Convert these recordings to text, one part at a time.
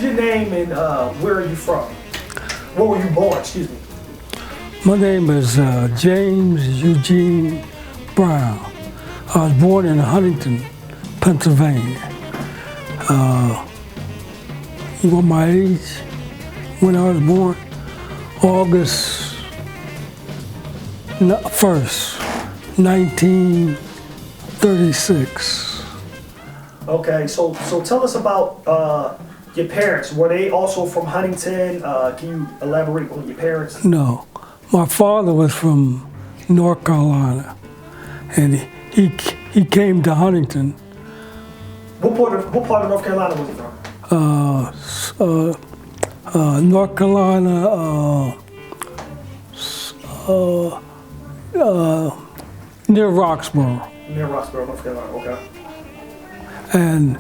your name and where are you from? Where were you born? Excuse me. My name is James Eugene Brown. I was born in Huntington, Pennsylvania. You want my age? When I was born? August 1st, 1936. Okay, so tell us about your parents. Were they also from Huntington? Can you elaborate on your parents? No, my father was from North Carolina, and he came to Huntington. What part of North Carolina was he from? North Carolina, near Roxborough. Near Roxborough, North Carolina. Okay. And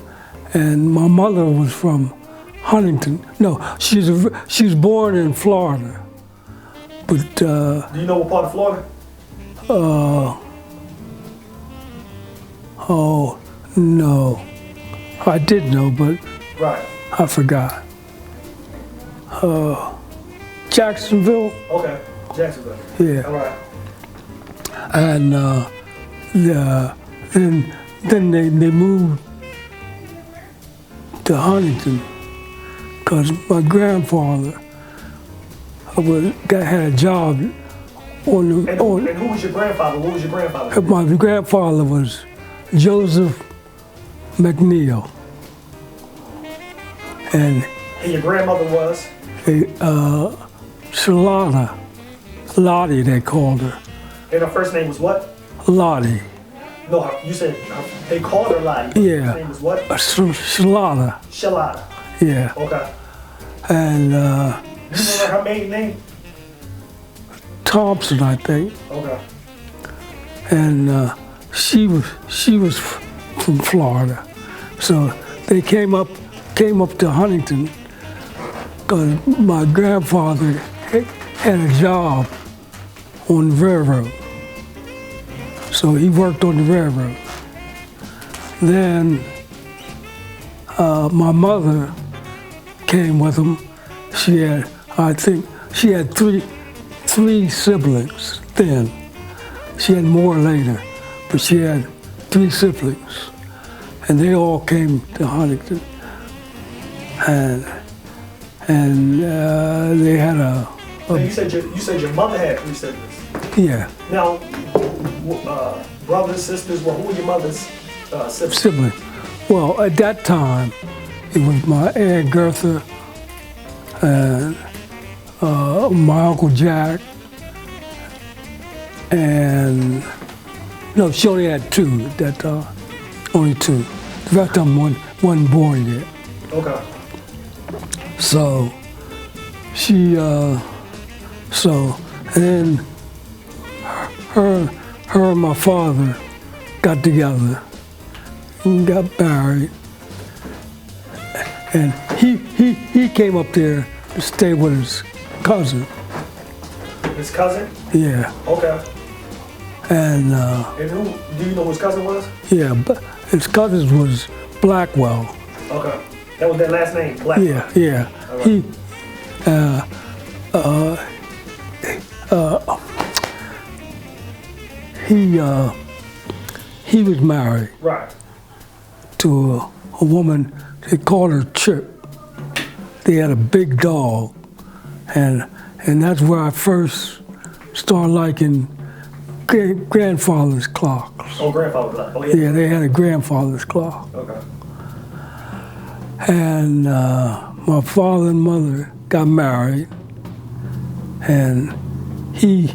my mother was from Huntington. No, she was born in Florida, but. Do you know what part of Florida? Oh no, I did know, but right. I forgot. Jacksonville. Okay, Jacksonville. Yeah. All right. And then they moved to Huntington because my grandfather had a job on the. And who was your grandfather? What was your grandfather? My grandfather was Joseph McNeil, and your grandmother was? Shalana, Lottie they called her. And her first name was what? Lottie. No, you said they called her Lottie. Yeah. Her name was what? Shalana. Shalana. Yeah. Okay. And you remember her maiden name? Thompson, I think. Okay. And she was from Florida, so they came up to Huntington because my grandfather had a job on the railroad, so he worked on the railroad. Then my mother came with him. I think she had three siblings then. She had more later, but she had 3 siblings, and they all came to Huntington, and they had a. You said your mother had 3 siblings. Yeah. Now, brothers, sisters. Well, who were your mother's siblings? Siblings. Well, at that time, it was my Aunt Gertha and my Uncle Jack, and no, she only had 2 at that time. Only 2. The rest of them wasn't born yet. Okay. So and then her and my father got together and got married, and he came up there to stay with his cousin. His cousin? Yeah. Okay. And who do you know who his cousin was? yeah, but his cousin was Blackwell. Okay. That was their last name, Blackwell. Yeah, yeah. Right. He was married. Right. To a woman. They called her Chip. They had a big dog, and that's where I first started liking grandfather's clocks. Oh, grandfather's clock. Oh, yeah. Yeah, they had a grandfather's clock. Okay. And my father and mother got married, and he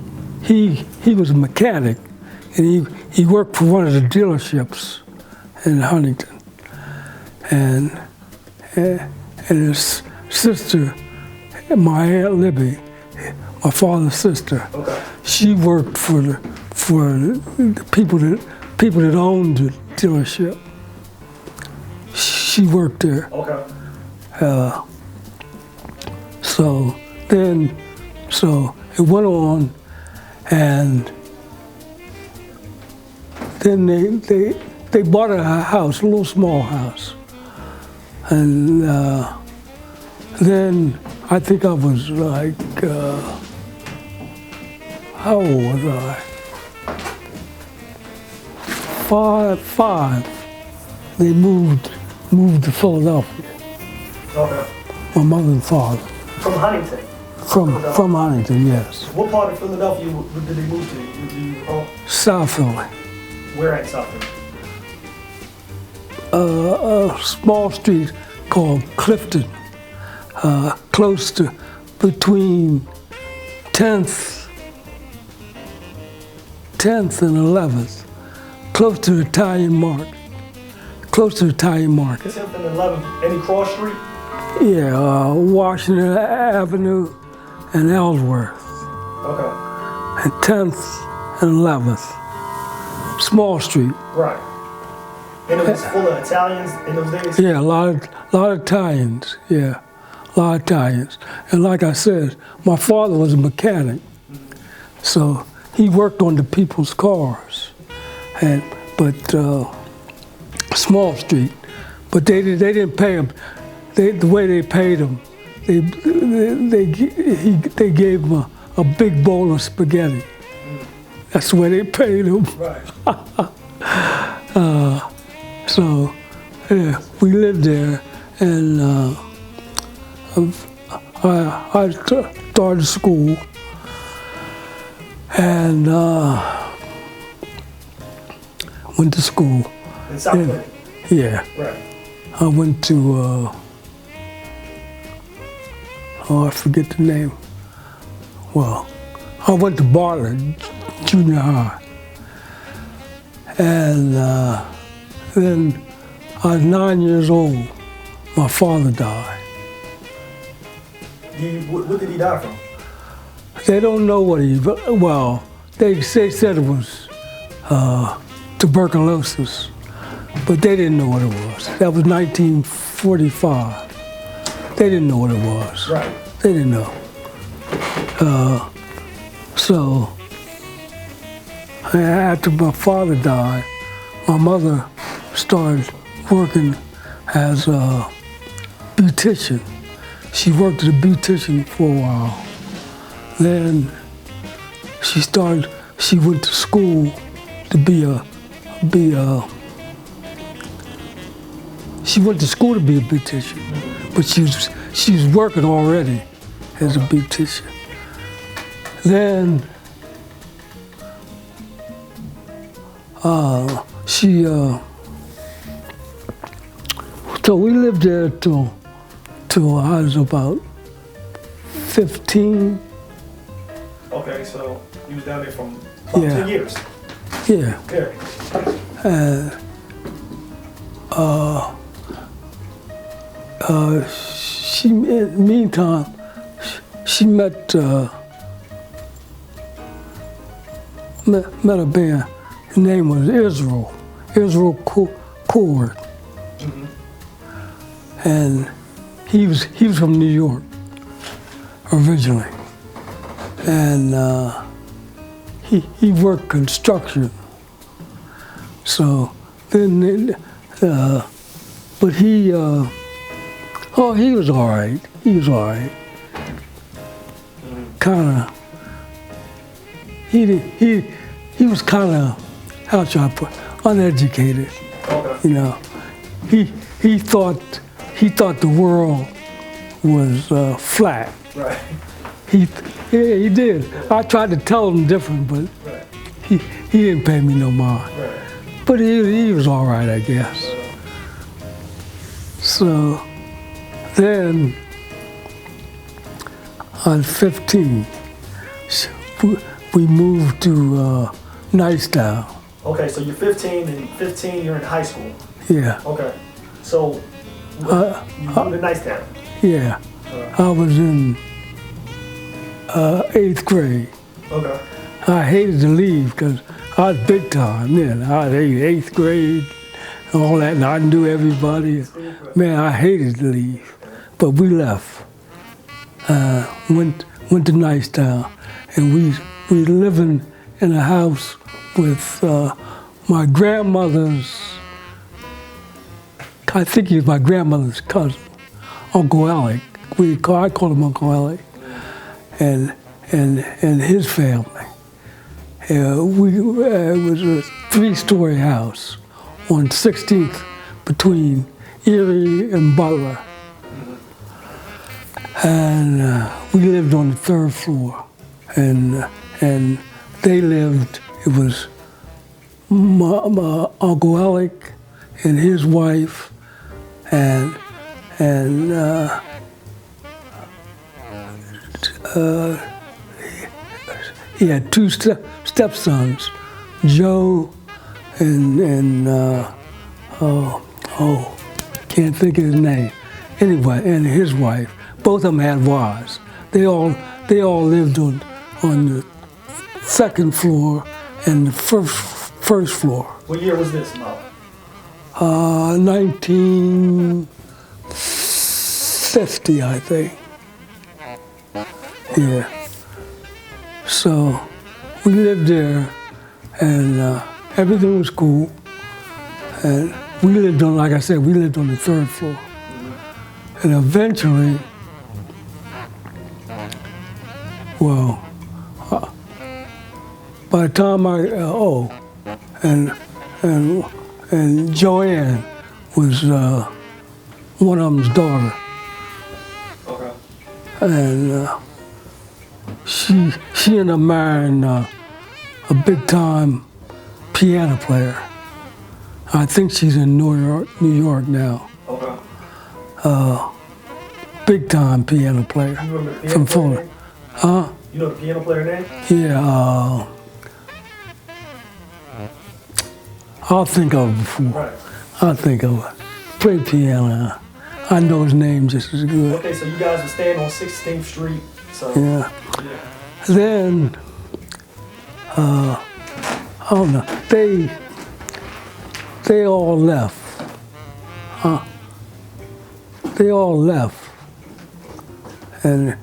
was a mechanic, and he worked for one of the dealerships in Huntington, and his sister, my Aunt Libby, my father's sister, okay. She worked for the people that owned the dealership. She worked there. Okay. So it went on, and then they bought a house, a little small house, and Then I think I was like, how old was I? Five. They moved to Philadelphia. Okay. My mother and father. From Huntington. From Huntington, yes. What part of Philadelphia did they move to? Do you recall? South Philly. Where at South Philly? A small street called Clifton, close to between 10th and 11th, close to the Italian market. Close to the Italian market. 10th and 11th. Any cross street? Yeah, Washington Avenue and Ellsworth, Okay. and 10th and 11th. Small street. Right. And it was full of Italians in those days? Yeah, a lot of Italians. Yeah, a lot of Italians. And like I said, my father was a mechanic, so he worked on the people's cars. But small street. But they didn't pay him. The way they paid him, they gave him a big bowl of spaghetti. That's the way they paid him. Right. So, yeah, we lived there, and I started school, and went to school. In South Philly? Yeah, Right. I went to, I forget the name. Well, I went to Bartlett Junior High, and then I was 9 years old. My father died. What did he die from? They don't know what well, they said it was tuberculosis, but they didn't know what it was. That was 1945. They didn't know what it was. Right. They didn't know. So after my father died, my mother started working as a beautician. She worked as a beautician for a while. Then she went to school to she went to school to be a beautician, but she was working already as a beautician. Then so we lived there till I was about 15. Okay, so you was down there from about 10 years. Yeah. Yeah. She, in the meantime, she met a band. His name was Israel Cord. And he was from New York originally. And he worked construction. So then, but he was all right. He was all right. He was kind of, how should I put, uneducated. Okay. You know, he thought the world was flat. Right. He did. I tried to tell him different, but Right. he didn't pay me no mind. Right. But he was all right, I guess. So then I was 15. We moved to Nicetown. Okay, so you're 15, and 15 you're in high school. Yeah, Okay. So you moved to Nicetown. yeah. I was in 8th grade. Okay. I hated to leave because I was big time then. I was 8th grade and all that, and I knew everybody. Man, I hated to leave. But we left. Went to Nicetown, and we living in a house with my grandmother's, I think he was my grandmother's cousin, Uncle Alec. I call him Uncle Ellie, and his family. It was a 3-story house on 16th between Erie and Butler. And we lived on the 3rd floor, and they lived, it was my Uncle Alec and his wife, and he had 2 stepsons, Joe and can't think of his name. Anyway, and his wife. Both of them had wives. They all lived on the 2nd floor and the first floor. What year was this, Mo? 1950, I think. Yeah. So we lived there, and everything was cool. And we lived on, like I said, we lived on the 3rd floor. And eventually, well, by the time and Joanne was one of them's daughter. Okay. And she ended up marrying a big-time piano player. I think she's in New York now. Okay. Big-time piano player You remember the piano from player Fuller. name? Huh? You know the piano player name? Yeah. I'll think of it before. Right. I'll think of it. Play piano. I know his name just as good. Okay, so you guys were staying on 16th Street. So Yeah. yeah. Then, I don't know. They all left. They all left. And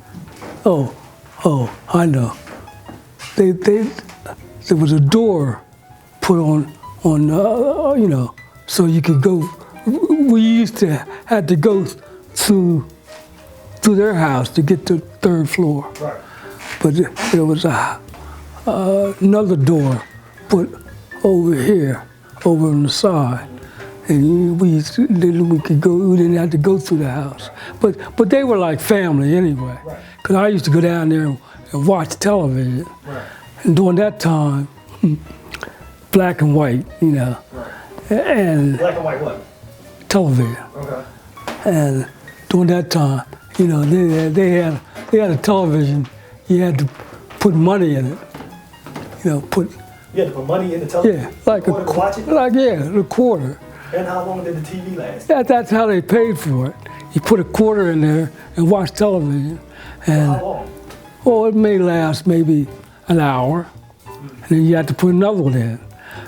I know. There was a door put on so you could go. We used to had to go through their house to get to the 3rd floor. Right. But there was another door put over here, over on the side, and we could go. We didn't have to go through the house. But they were like family anyway. Right. Because I used to go down there and watch television. Right. And during that time, black and white, Right. and Black and white what? television. Okay. And during that time, they had a television. You had to put money in it. You had to put money in the television. Yeah, like to watch it. a quarter. And how long did the TV last? That's how they paid for it. You put a quarter in there and watch television, and How long? it may last maybe an hour, and then you have to put another one in.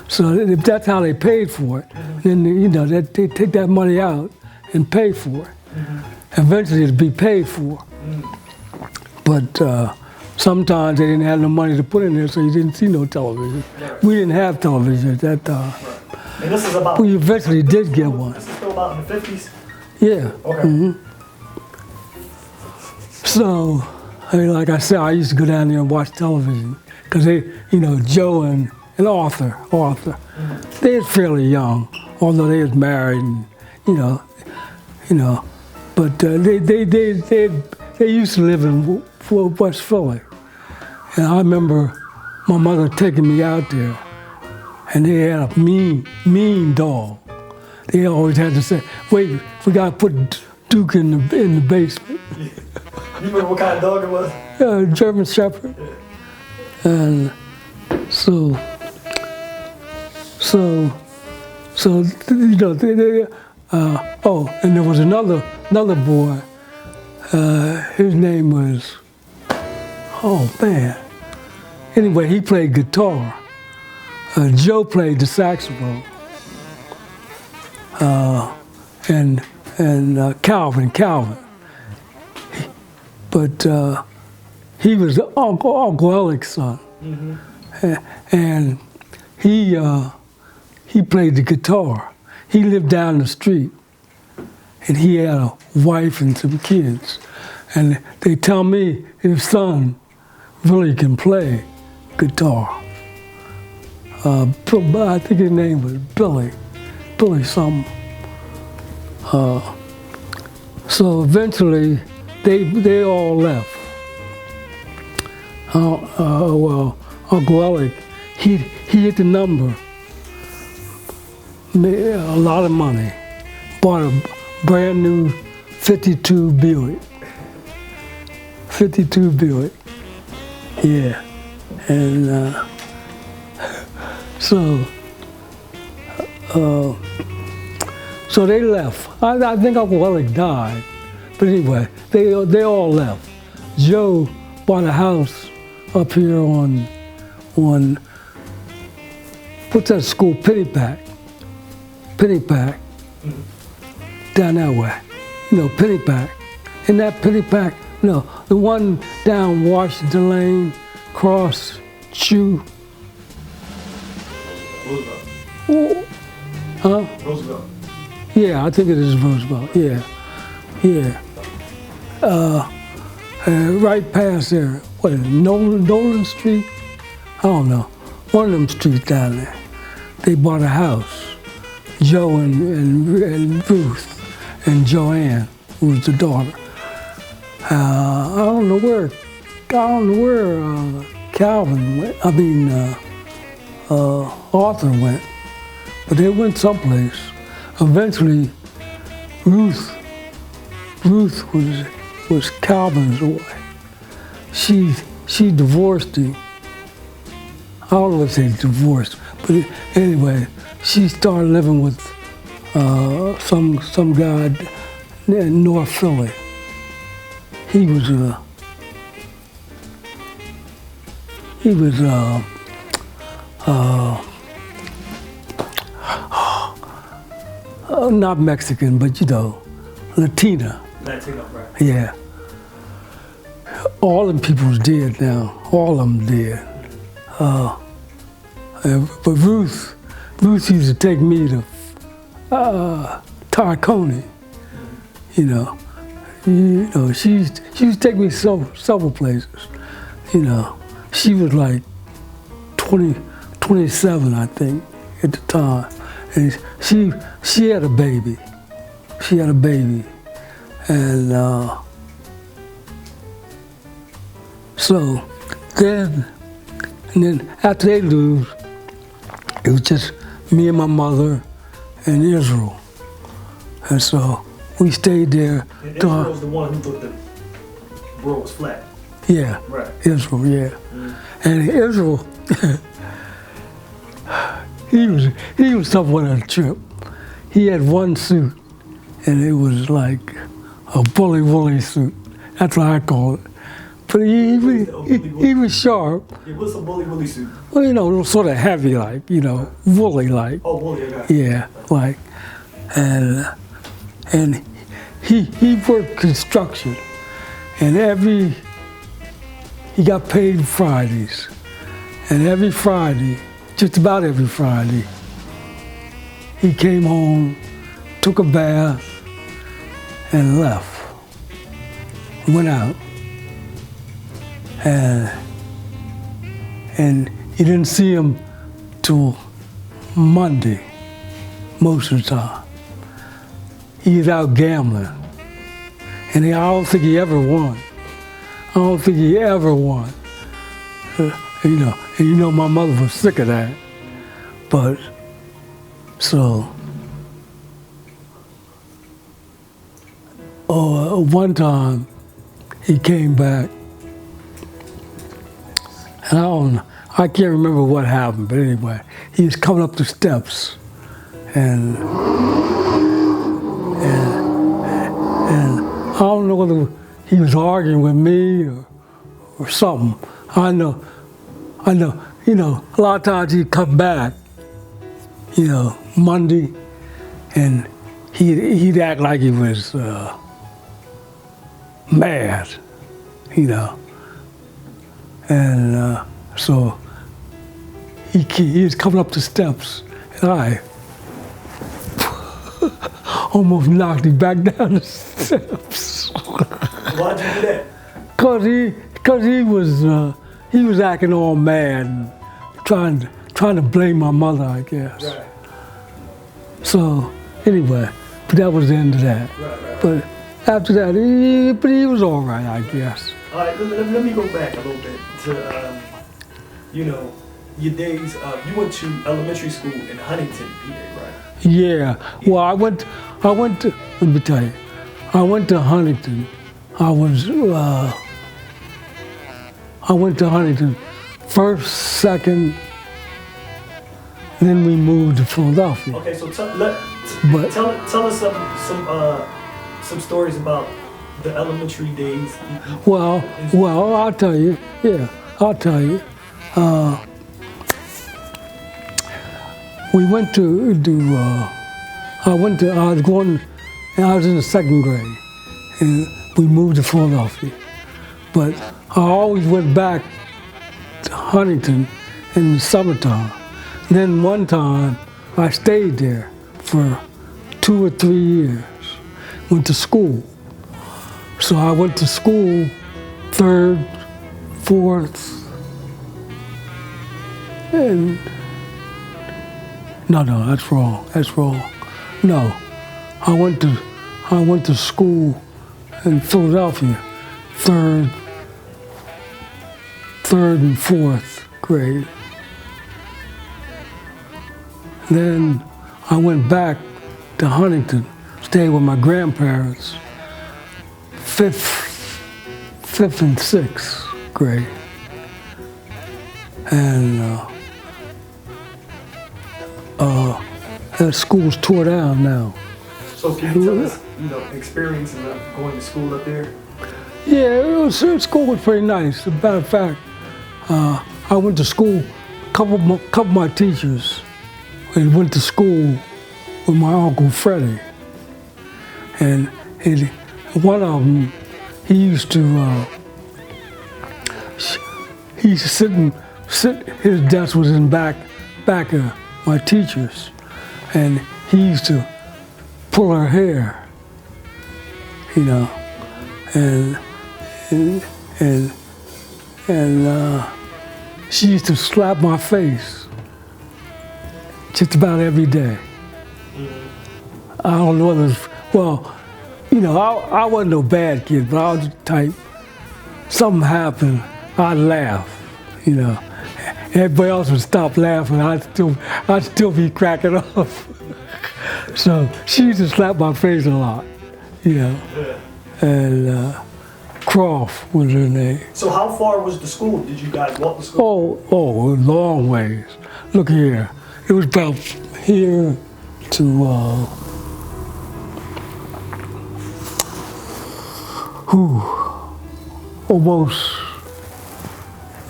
So if that's how they paid for it, then they take that money out and pay for it. Eventually it'd be paid for. But sometimes they didn't have no money to put in there, so you didn't see no television. Right. We didn't have television at that time. Right. And this is about. We eventually did get one. This is still about in the 50s. Yeah. Okay. So, like I said, I used to go down there and watch television because Joe and Arthur, they was fairly young, although they was married, and but they used to live in West Philly, and I remember my mother taking me out there, and they had a mean dog. They always had to say, "Wait, we gotta put Duke in the basement." You remember what kind of dog it was? German Shepherd. And so and there was another boy. His name was, Anyway, he played guitar. Joe played the saxophone. And Calvin. But he was Uncle Alec's son. And he played the guitar. He lived down the street, and he had a wife and some kids. And they tell me his son really can play guitar. I think his name was Billy something. So eventually, they all left. Well, Uncle Alec, he hit the number, made a lot of money, bought a brand new 52 Buick. 52 Buick, yeah. And so they left. I think Uncle Alec died, but anyway, they all left. Joe bought a house up here on what's that school? Pennypack, down that way. No, Pennypack. In that Pennypack, no, the one down Washington Lane, cross Shoe. Roosevelt. Huh? Roosevelt. Yeah, I think it is Roosevelt. Yeah. Right past there, what is it, Nolan Street? I don't know. One of them streets down there. They bought a house. Joe and Ruth and Joanne, who was the daughter. I don't know where Calvin went. I mean, Arthur went, but they went someplace. Eventually, Ruth was Calvin's wife. She divorced him. I don't know if they divorced, but anyway, she started living with some guy in North Philly. He was not Mexican, but you know, Latina. Latino, right. Yeah. All them people's dead now. All of them dead. But Ruth used to take me to Tarconi. You know, she used to take me several places. You know, she was like 27, I think, at the time, and she had a baby. She had a baby, and so then after they lose, it was just me and my mother and Israel, and so we stayed there. And Israel was the one who put the world was flat. Yeah, Right. Israel, yeah. And Israel, he was somewhat on a trip. He had one suit, and it was like a bully woolly suit. That's what I call it. But he was sharp. It was a bully suit. Well, you know, sort of heavy, like, you know, woolly, like. Oh, bully, I got it. Yeah, like, and he worked construction, and he got paid Fridays, and every Friday, just about every Friday, he came home, took a bath, and left. Went out, and you didn't see him till Monday, most of the time. He was out gambling, and I don't think he ever won. I don't think he ever won. And you know my mother was sick of that. But, so, one time he came back, and I can't remember what happened, but anyway, he was coming up the steps, and I don't know whether he was arguing with me or something. I know, you know, a lot of times he'd come back, you know, Monday, and he'd act like he was mad, you know. And so he was coming up the steps, and I almost knocked him back down the steps. Why'd you do that? Cause he was acting all mad and trying to blame my mother, I guess. Right. So anyway, but that was the end of that. Right. But after that, he was all right, I guess. All right, let me go back a little bit to, your days. You went to elementary school in Huntington, PA, right? Yeah. Well, I went to, let me tell you, I went to Huntington. I went to Huntington first, second, then we moved to Philadelphia. Okay, so tell us some stories about the elementary days. Well, I'll tell you. Yeah, I'll tell you. We went to do. I was in the second grade, and we moved to Philadelphia. But I always went back to Huntington in the summertime. Then one time, I stayed there for 2 or 3 years. Went to school. So I went to school 3rd, 4th, and no, that's wrong. No, I went to school in Philadelphia, 3rd and 4th grade. Then I went back to Huntington, stayed with my grandparents, 5th and 6th grade. And that school's tore down now. So can you tell us, experiences of going to school up there? Yeah, school was pretty nice. As a matter of fact, I went to school, couple of my teachers, we went to school with my Uncle Freddie. And one of them, he used to sit, his desk was in back of my teacher's, and he used to pull her hair, and she used to slap my face just about every day. I don't know whether it's, well, I wasn't no bad kid, but I was the type, something happened, I'd laugh, Everybody else would stop laughing, I'd still be cracking up. So she used to slap my face a lot, And Croft was her name. So how far was the school? Did you guys walk to school? Oh, a long ways. Look here, it was about here to, almost,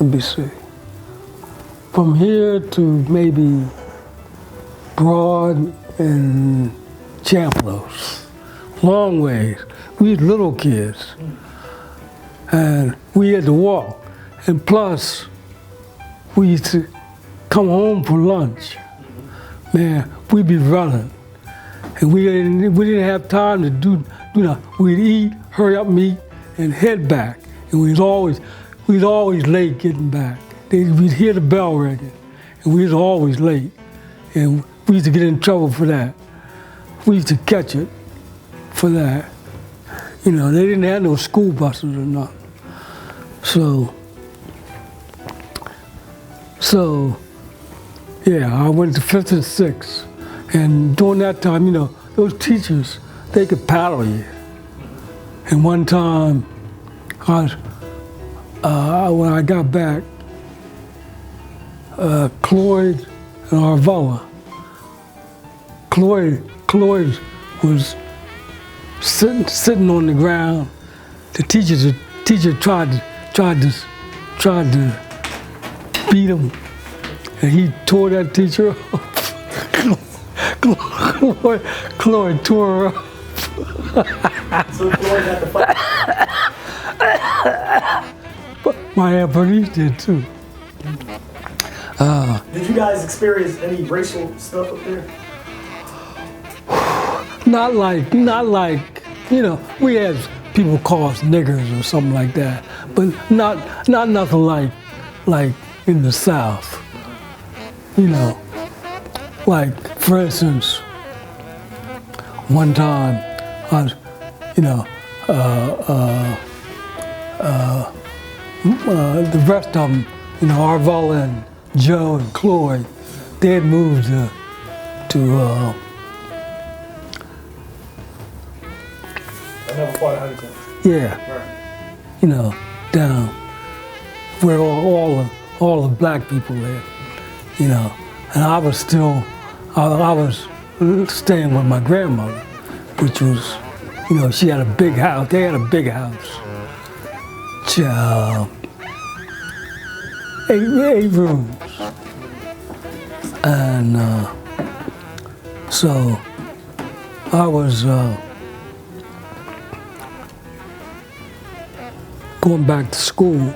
let me see. From here to maybe Broad and Champlos. Long ways. We was little kids. And we had to walk. And plus, we used to come home for lunch. Man, we'd be running. And we didn't have time to do nothing. We'd eat, hurry up and eat, and head back. And we'd always late getting back. We'd hear the bell ringing, and we was always late. And we used to get in trouble for that. We used to catch it for that. They didn't have no school buses or nothing. So, yeah, I went to 5th and 6th. And during that time, those teachers, they could paddle you. And one time, when I got back, Cloyd and Arvella. Cloyd was sitting on the ground. The teacher tried to beat him, and he tore that teacher up. Cloyd tore her up. So Cloyd had to fight. But my Aunt Bernice did too. Did you guys experience any racial stuff up there? Not like, we had people call us niggers or something like that, but not nothing like in the South. You know, like for instance, one time I was, you know, the rest of them, you know, Arvella and Joe and Cloyd, they had moved to Another part of Huntington. yeah, Right. you know, down where all the black people live, you know. And I was still, I was staying with my grandmother, which was, you know, she had a big house. They had a big house. Eight rooms. And so I was going back to school,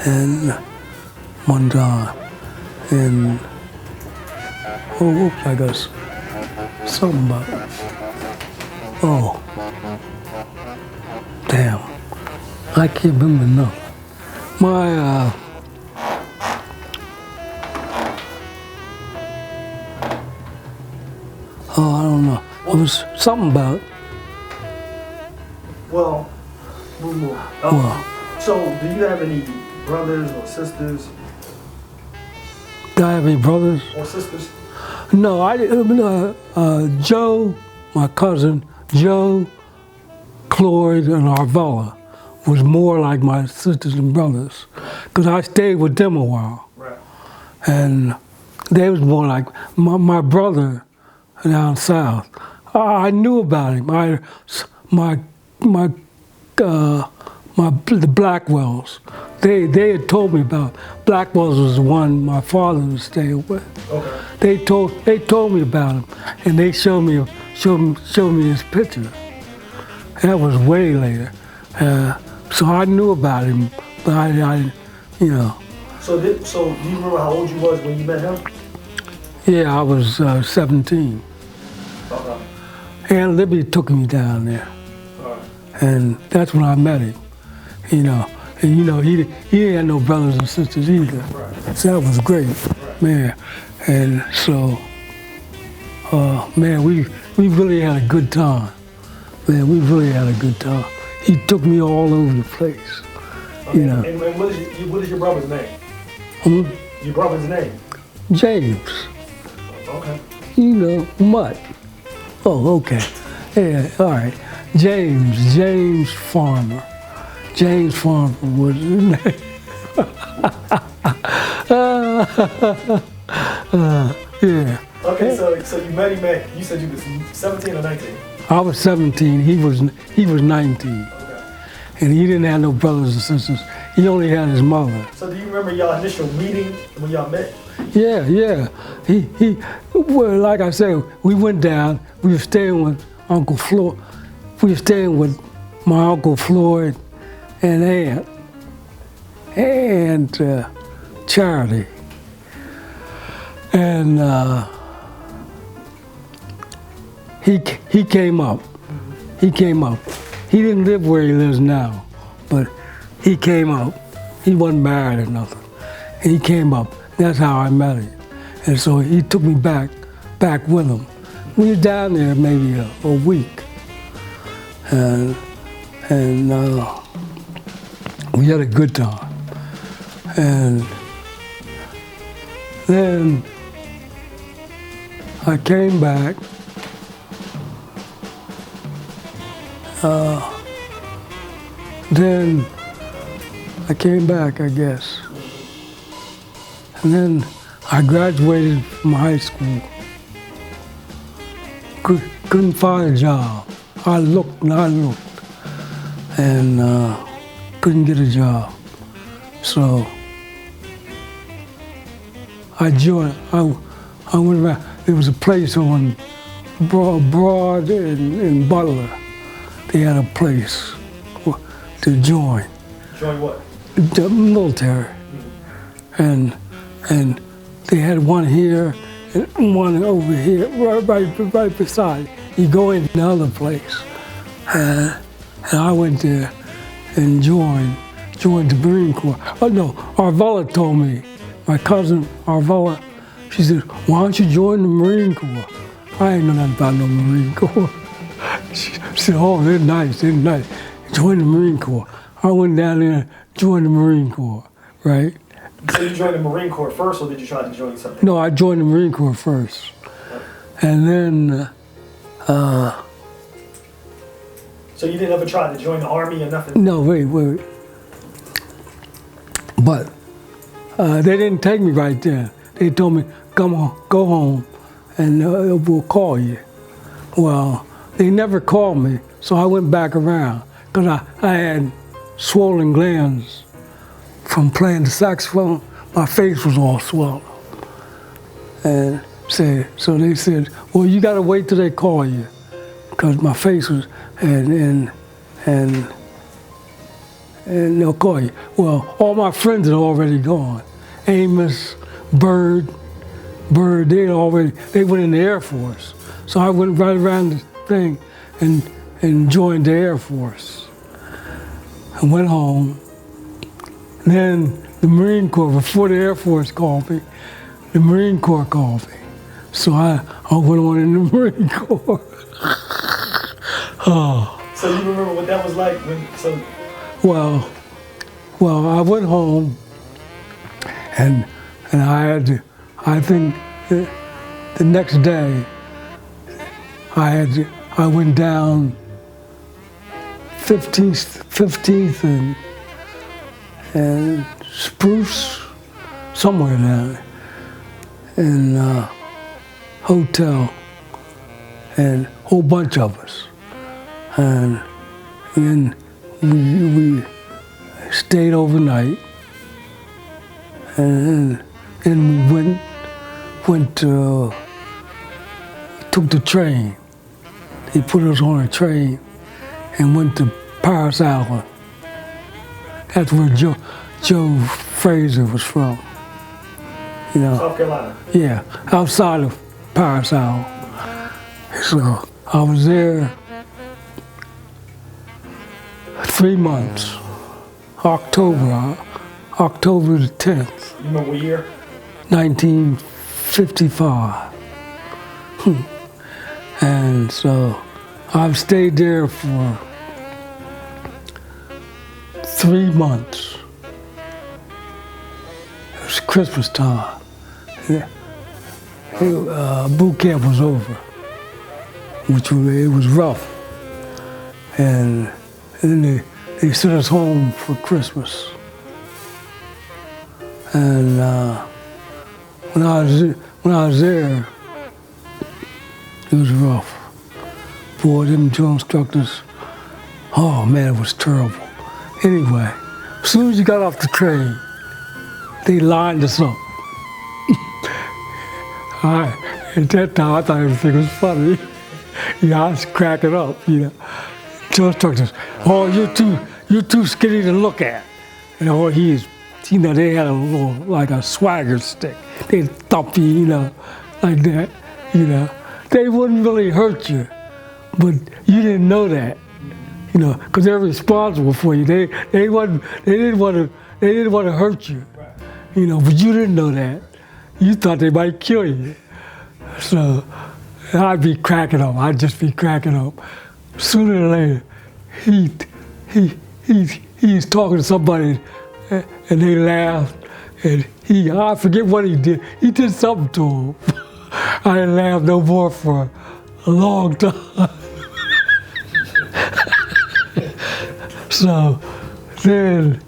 and one time, and I guess something about, oh, damn, I can't remember nothing. My oh, I don't know. It was something about, Well, move more. well, So, do you have any brothers or sisters? do I have any brothers? Or sisters? No, Joe, my cousin, Joe, Cloyd, and Arvella was more like my sisters and brothers, because I stayed with them a while. Right. And they was more like my brother down south. I knew about him. The Blackwells. They had told me about Blackwells was the one my father was staying with. Okay. They told me about him, and they showed me his picture. That was way later. So I knew about him, but I you know. So do you remember how old you was when you met him? Yeah, I was 17. Okay. And Libby took me down there, All right. and that's when I met him. You know, and you know he didn't have no brothers and sisters either. Right. So that was great, man. And so, man, we really had a good time. Man, we really had a good time. He took me all over the place. Okay. You know, And what is your brother's name? Hmm? Your brother's name? James. Okay. You know, Mutt. Oh, okay. Yeah, all right. James Farmer. James Farmer was his name. Yeah. Okay, so you met him at, you said you was 17 or 19? I was 17, he was 19. Okay. And he didn't have no brothers and sisters. He only had his mother. So do you remember y'all initial meeting when y'all met? Yeah. Well, like I said, we went down, we were staying with Uncle Floyd. We were staying with my Uncle Floyd and Aunt, and Charity. And he came up. He came up. He didn't live where he lives now, but he came up. He wasn't married or nothing. And he came up. That's how I met him. And so he took me back with him. We were down there maybe a week. And we had a good time. And then I came back. Then I came back, I guess. And then I graduated from high school. Couldn't find a job. I looked and couldn't get a job. So I joined, I went around. There was a place on Broad in Butler. They had a place to join. Join what? The military. And they had one here and one over here, right beside. You go in the other place. And I went there and joined the Marine Corps. Oh no, Arvella told me, my cousin Arvella, she said, why don't you join the Marine Corps? I ain't know nothing about no Marine Corps. She said, oh, they're nice. Join the Marine Corps. I went down there and joined the Marine Corps, right? So you joined the Marine Corps first, or did you try to join something? No, I joined the Marine Corps first. And then, So you didn't ever try to join the Army or nothing? no, wait. But they didn't take me right there. They told me, come on, go home, and we'll call you. Well, they never called me, so I went back around, because I had swollen glands from playing the saxophone. My face was all swollen. And so they said, well, you got to wait till they call you, because my face was, and they'll call you. Well, all my friends had already gone. Amos, Bird, they went in the Air Force. So I went right around the thing and joined the Air Force. I went home. Then the Marine Corps, before the Air Force called me, the Marine Corps called me. So I went on in the Marine Corps. Oh. So you remember what that was like? Well, I went home, and I think the next day, I went down 15th and Spruce, somewhere down there, in a hotel, and a whole bunch of us. And then we stayed overnight, and then we took the train. He put us on a train and went to Paris Island. That's where Joe Frazier was from. You know. South Carolina. Yeah, outside of Paris Island. So I was there 3 months. October the 10th. You remember what year? 1955. And so I've stayed there for 3 months. It was Christmas time. Boot camp was over, it was rough. And then they sent us home for Christmas. And when I was there, it was rough. Boy, them drill instructors, oh man, it was terrible. Anyway, as soon as you got off the train, they lined us up. At that time, I thought everything was funny. I was cracking up, Drill instructors, oh, you're too skinny to look at. And oh, they had a little, like a swagger stick. They'd thump you, like that, They wouldn't really hurt you, but you didn't know that, because they're responsible for you. They didn't want to hurt you, but you didn't know that. You thought they might kill you. So I'd be cracking up. I'd just be cracking up. Sooner or later, he was talking to somebody, and they laughed, and I forget what he did. He did something to him. I didn't laugh no more for a long time. So then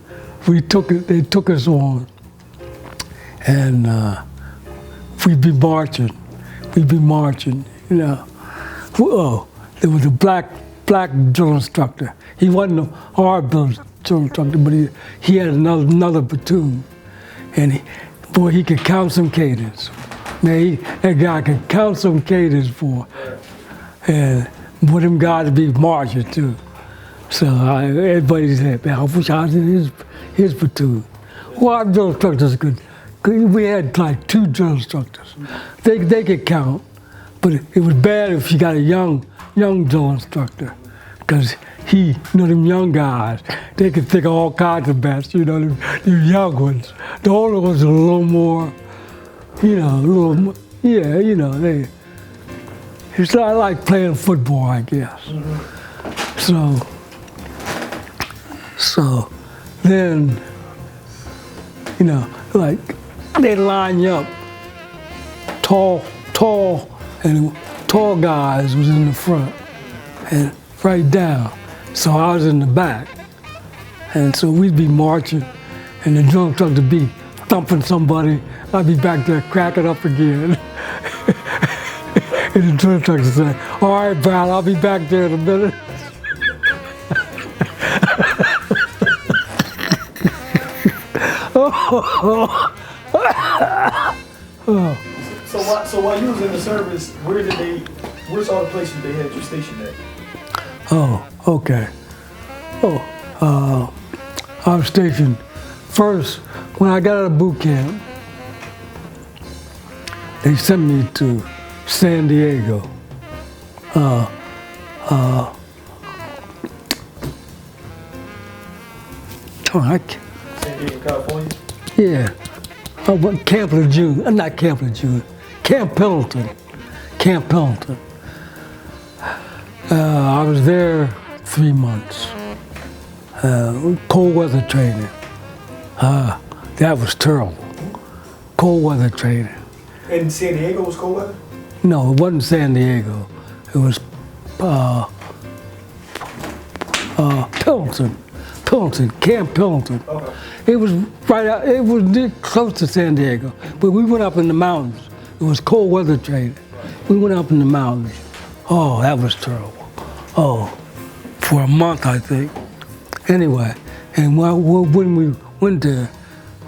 they took us on, and we'd be marching, Oh, there was a black drill instructor. He wasn't a hard drill instructor, but he had another platoon, and he could count some cadence. Man, that guy could count some cadence for, and for them guys to be marching too. So everybody said, man, I wish I was in his platoon. Well, our drill instructors we had like 2 drill instructors. They could count, but it was bad if you got a young drill instructor, because them young guys, they could think of all kinds of bets, them young ones. The older ones are a little more, a little more, it's not like playing football, I guess. So then, like they line you up, tall guys was in the front and right down. So I was in the back. And so we'd be marching and the drum truck would be thumping somebody. I'd be back there cracking up again. And the drum truck would say, all right, pal, I'll be back there in a minute. So while you was in the service, where's all the places they had you stationed at? Oh, okay. I was stationed first when I got out of boot camp. They sent me to San Diego. San Diego, California? Yeah. Camp Lejeune, not Camp Lejeune, Camp Pendleton. Camp Pendleton. I was there 3 months. Cold weather training. That was terrible. Cold weather training. And San Diego was cold weather? No, it wasn't San Diego. It was Pendleton, Camp Pendleton. Okay. It was right out, it was close to San Diego, but we went up in the mountains. It was cold weather training. We went up in the mountains. Oh, that was terrible. Oh, for a month, I think. Anyway, and when we went there,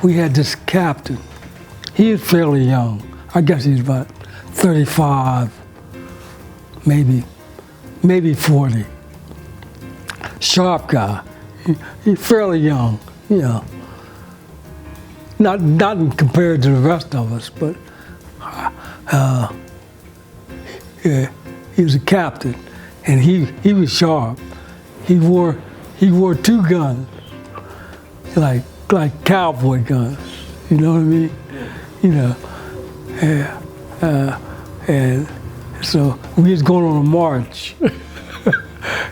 we had this captain. He was fairly young. I guess he's about 35, maybe 40. Sharp guy. He's fairly young, Not compared to the rest of us, but yeah, he was a captain, and he was sharp. He wore 2 guns, like cowboy guns. You know what I mean? And so we was going on a march.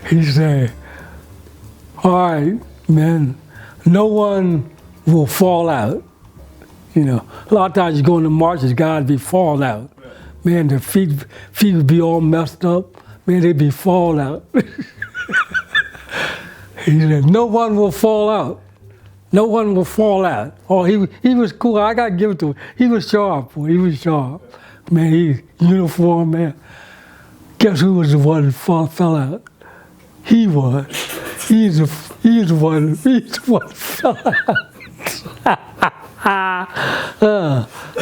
He said, all right, men, no one will fall out. A lot of times you go into marches, guys be falling out. Man, their feet would be all messed up. Man, they'd be falling out. He said, no one will fall out. No one will fall out. Oh, he was cool. I got to give it to him. He was sharp. Boy. He was sharp. Man, he uniform, man. Guess who was the one that fell out? He was. He's the one that fell out.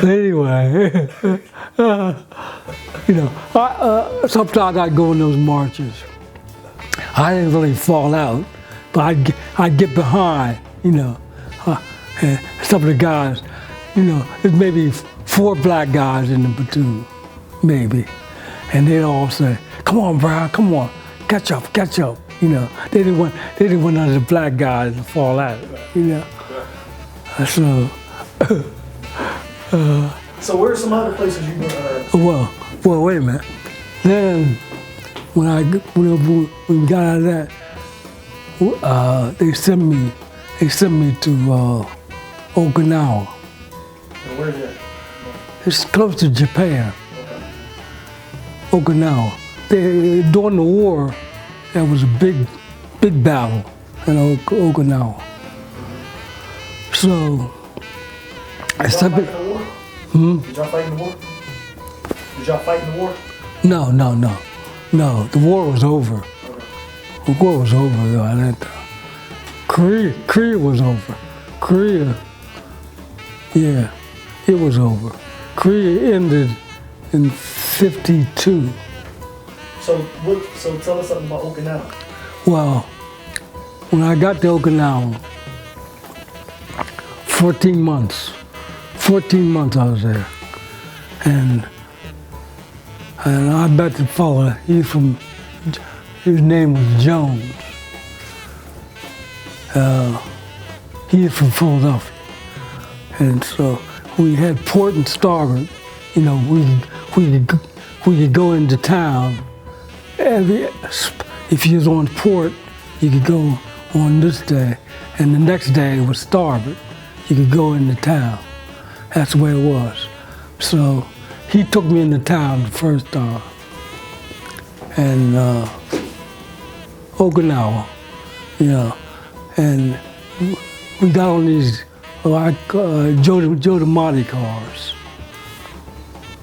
Anyway, sometimes I'd go in those marches. I didn't really fall out, but I'd get behind, and some of the guys, there's maybe 4 black guys in the platoon, maybe, and they'd all say, "Come on, Brian, come on, catch up." They didn't want none of the black guys to fall out, So. So where are some other places you were? Well, wait a minute. Then, when we got out of that, they sent me to Okinawa. And where is that? It's close to Japan. Okay. Okinawa. During the war, there was a big battle in Okinawa. So. Did y'all fight in the war? Did y'all fight in the war? Did y'all fight in the war? No. The war was over. The war was over though. I didn't. Korea was over. Korea. Yeah, it was over. Korea ended in '52. So tell us something about Okinawa. Well, when I got to Okinawa, 14 months I was there. And I met the fella, his name was Jones. He is from Philadelphia. And so we had port and starboard. You know, we could go into town. If you was on port, you could go on this day, and the next day it was starboard. You could go into town. That's the way it was. So he took me into town the first time, and Okinawa, you know, and we got on these like Jodamati cars.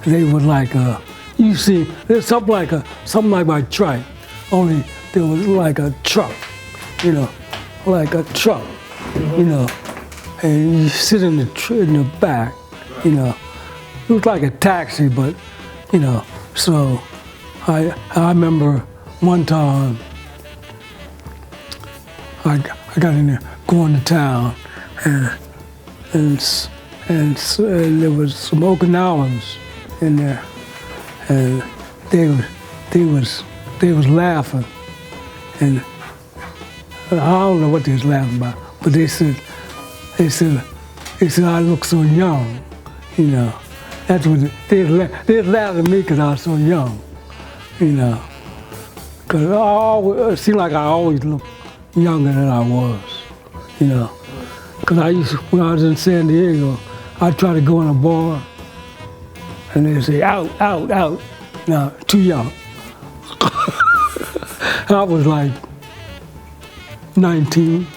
They were like you see, there's something like my trike, only there was like a truck, you know, like a truck, you know, and you sit in the back, you know. It was like a taxi, but you know. So I remember one time I got in there going to town, and there was some Okinawans in there, and they was laughing, and I don't know what they was laughing about, but they said I look so young, you know. That's what they was laughing at me because I was so young, you know. Because it seemed like I always looked younger than I was, you know. Because when I was in San Diego, I'd try to go in a bar, and they'd say, out, out, out. No, too young. I was like 19.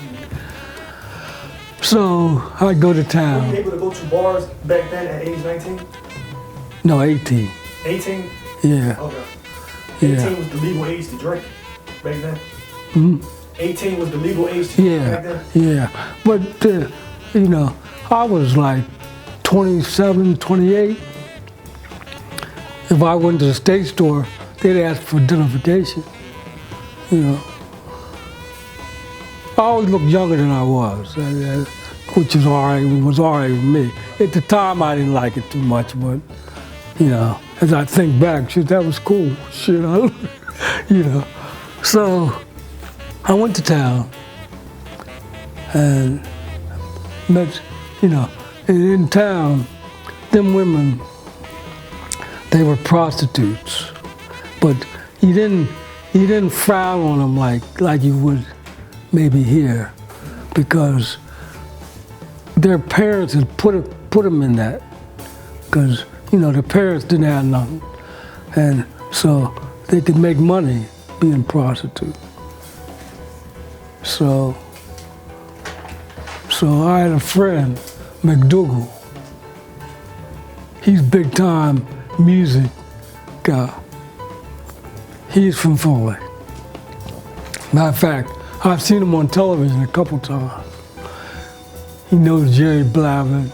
So I'd go to town. Were you able to go to bars back then at age 19? No, 18. 18? Yeah. Okay. Yeah. 18 was the legal age to drink back then? Hmm? 18 was the legal age to drink back then? Yeah. But, you know, I was like 27, 28. If I went to the state store, they'd ask for identification, you know. I always looked younger than I was, which was all right with me. At the time, I didn't like it too much, but, you know, as I think back, shit, that was cool, shit, you know. So I went to town and met, you know, in town, them women, they were prostitutes, but you didn't frown on them like you would maybe here, because their parents had put them in that, because you know their parents didn't have nothing, and so they could make money being prostitute. So I had a friend, McDougal. He's big time music guy. He's from Foley. Matter of fact, I've seen him on television a couple times. He knows Jerry Blavin.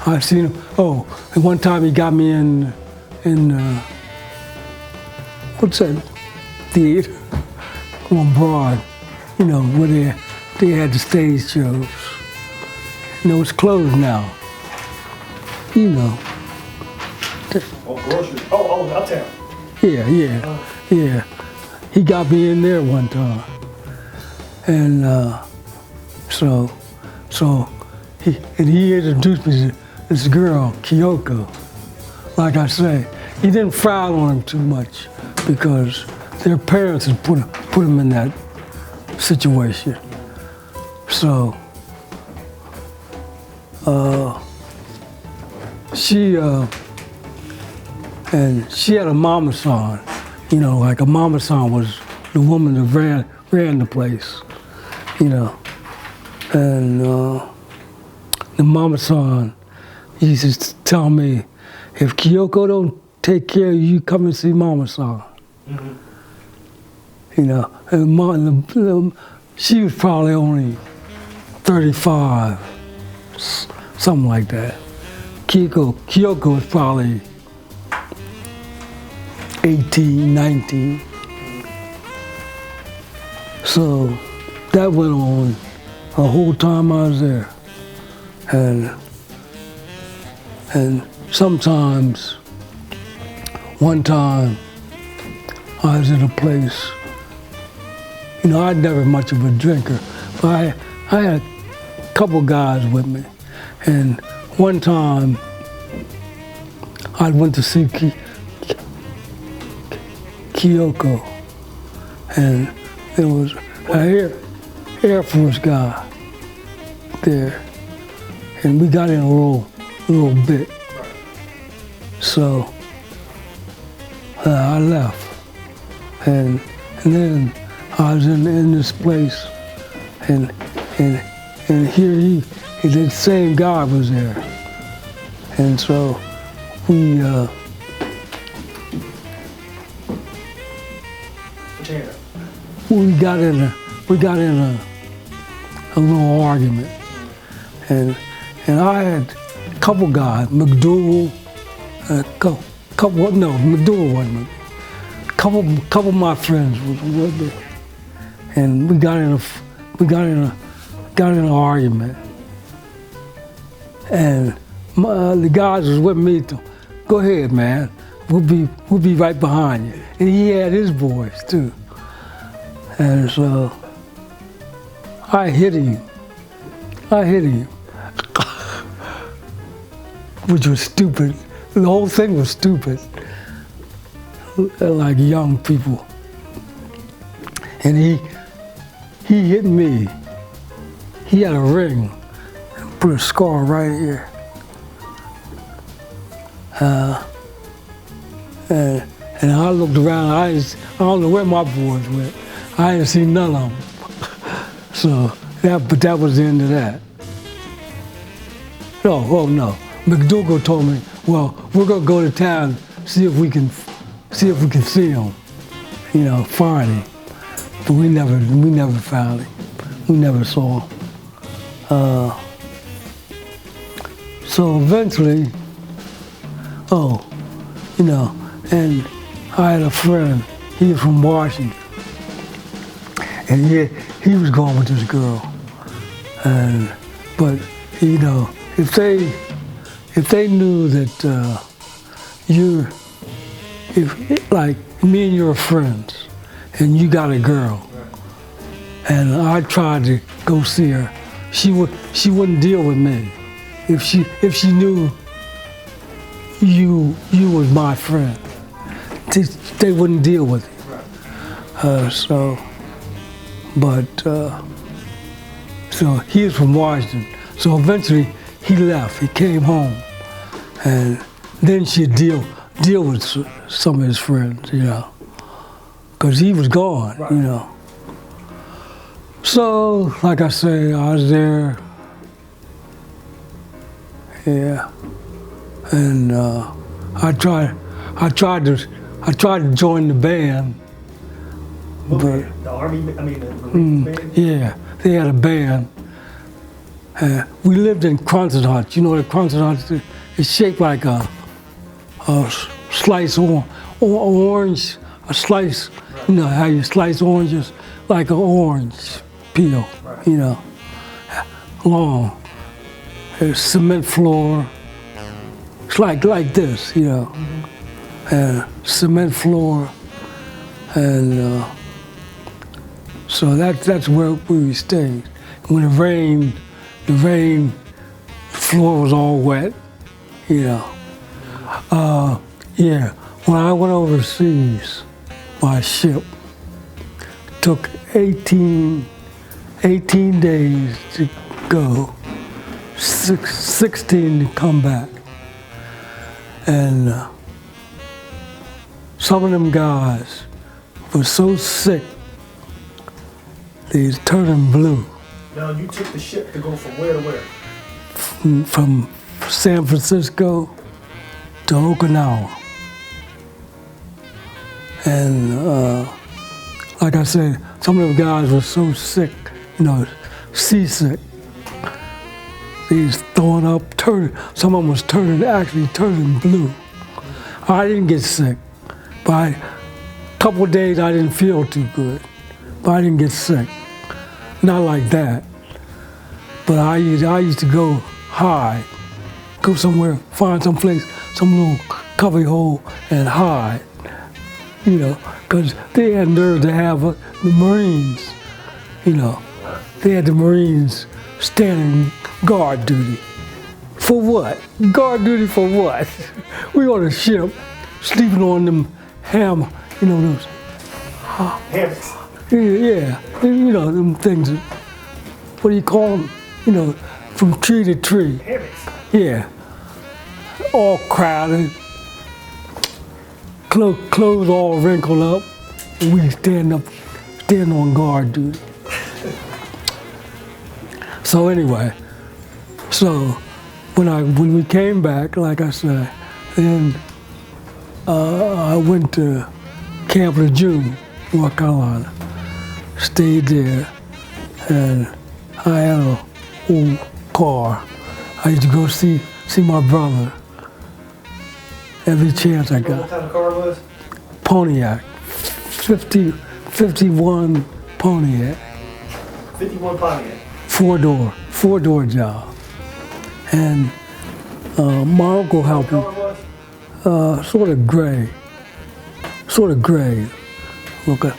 I've seen him. Oh, and one time he got me in what's that theater on Broad, you know, where they had the stage shows. You know, it's closed now. You know. Oh, grocery. Oh, uptown. Yeah. He got me in there one time, and so he introduced me to this girl, Kyoko. Like I say, he didn't frown on him too much because their parents had put him in that situation. So she had a mama son. You know, like a mama son was the woman that ran the place, you know. And the mama son, he used to tell me, if Kyoko don't take care of you, come and see mama son. Mm-hmm. You know, and she was probably only 35, something like that. Kyoko was probably 18, 19. So that went on the whole time I was there. And sometimes, one time, I was in a place You know, I'd never much of a drinker, but I had a couple guys with me. And one time, I went to see Kyoko, and there was an Air Force guy there, and we got in a little bit. So I left, and then I was in this place, and here the same guy was there, and so we got in a little argument, and I had a couple guys, McDougal, McDougal wasn't. Couple of my friends was with me, and we got in an argument, and the guys was with me to go ahead, man. We'll be right behind you. And he had his boys too, and so I hit him, which was stupid. The whole thing was stupid, like young people. And he hit me. He had a ring, put a scar right here. And I looked around, I don't know where my boys went. I didn't see none of them. So, but that was the end of that. No. McDougal told me, well, we're gonna go to town, see if we can see him, you know, find him. But we never found him. We never saw him. So eventually, you know, and I had a friend, he was from Washington, and he was going with this girl. But you know, if they knew that if like me and you are friends, and you got a girl, and I tried to go see her, she wouldn't deal with me. If she knew you was my friend, they wouldn't deal with you. So he was from Washington. So eventually he left. He came home, and then she'd deal with some of his friends, you know, because he was gone, you know. So, like I say, I was there, yeah, and I tried to join the band, but the Army, the Marine band? Yeah, they had a band. We lived in Chronicles hut. You know what a Chronicles hut is? It's shaped like a slice orange, a slice. You know how you slice oranges, like an orange peel. You know, long. There's cement floor. It's like this, you know, cement floor, and so that's where we stayed. When it rained, the floor was all wet, you know. Yeah, when I went overseas by ship, it took 18 days to go, 16 to come back. And some of them guys were so sick, they was turning blue. Now, you took the ship to go from where to where? From San Francisco to Okinawa. And like I said, some of the guys were so sick, you know, seasick. They was throwing up, some of them was actually turning blue. I didn't get sick. By a couple of days, I didn't feel too good, but I didn't get sick. Not like that. But I used to go hide, go somewhere, find some place, some little cubby hole and hide. you know, because they had nerve to have the Marines, you know. They had the Marines standing guard duty. For what? Guard duty for what? We on a ship, sleeping on them you know, those. Hammocks. Yeah, you know, them things, what do you call them? You know, from tree to tree. Hammocks. Yeah, all crowded, clothes all wrinkled up, and we stand on guard duty. So anyway, when we came back, like I said, then I went to Camp Lejeune, North Carolina, stayed there, and I had a old car. I used to go see my brother every chance I got. What kind of car it was? Pontiac, 51 Pontiac, 51 Pontiac. four-door job. And my uncle helped me. What color it was? Sort of gray. Okay.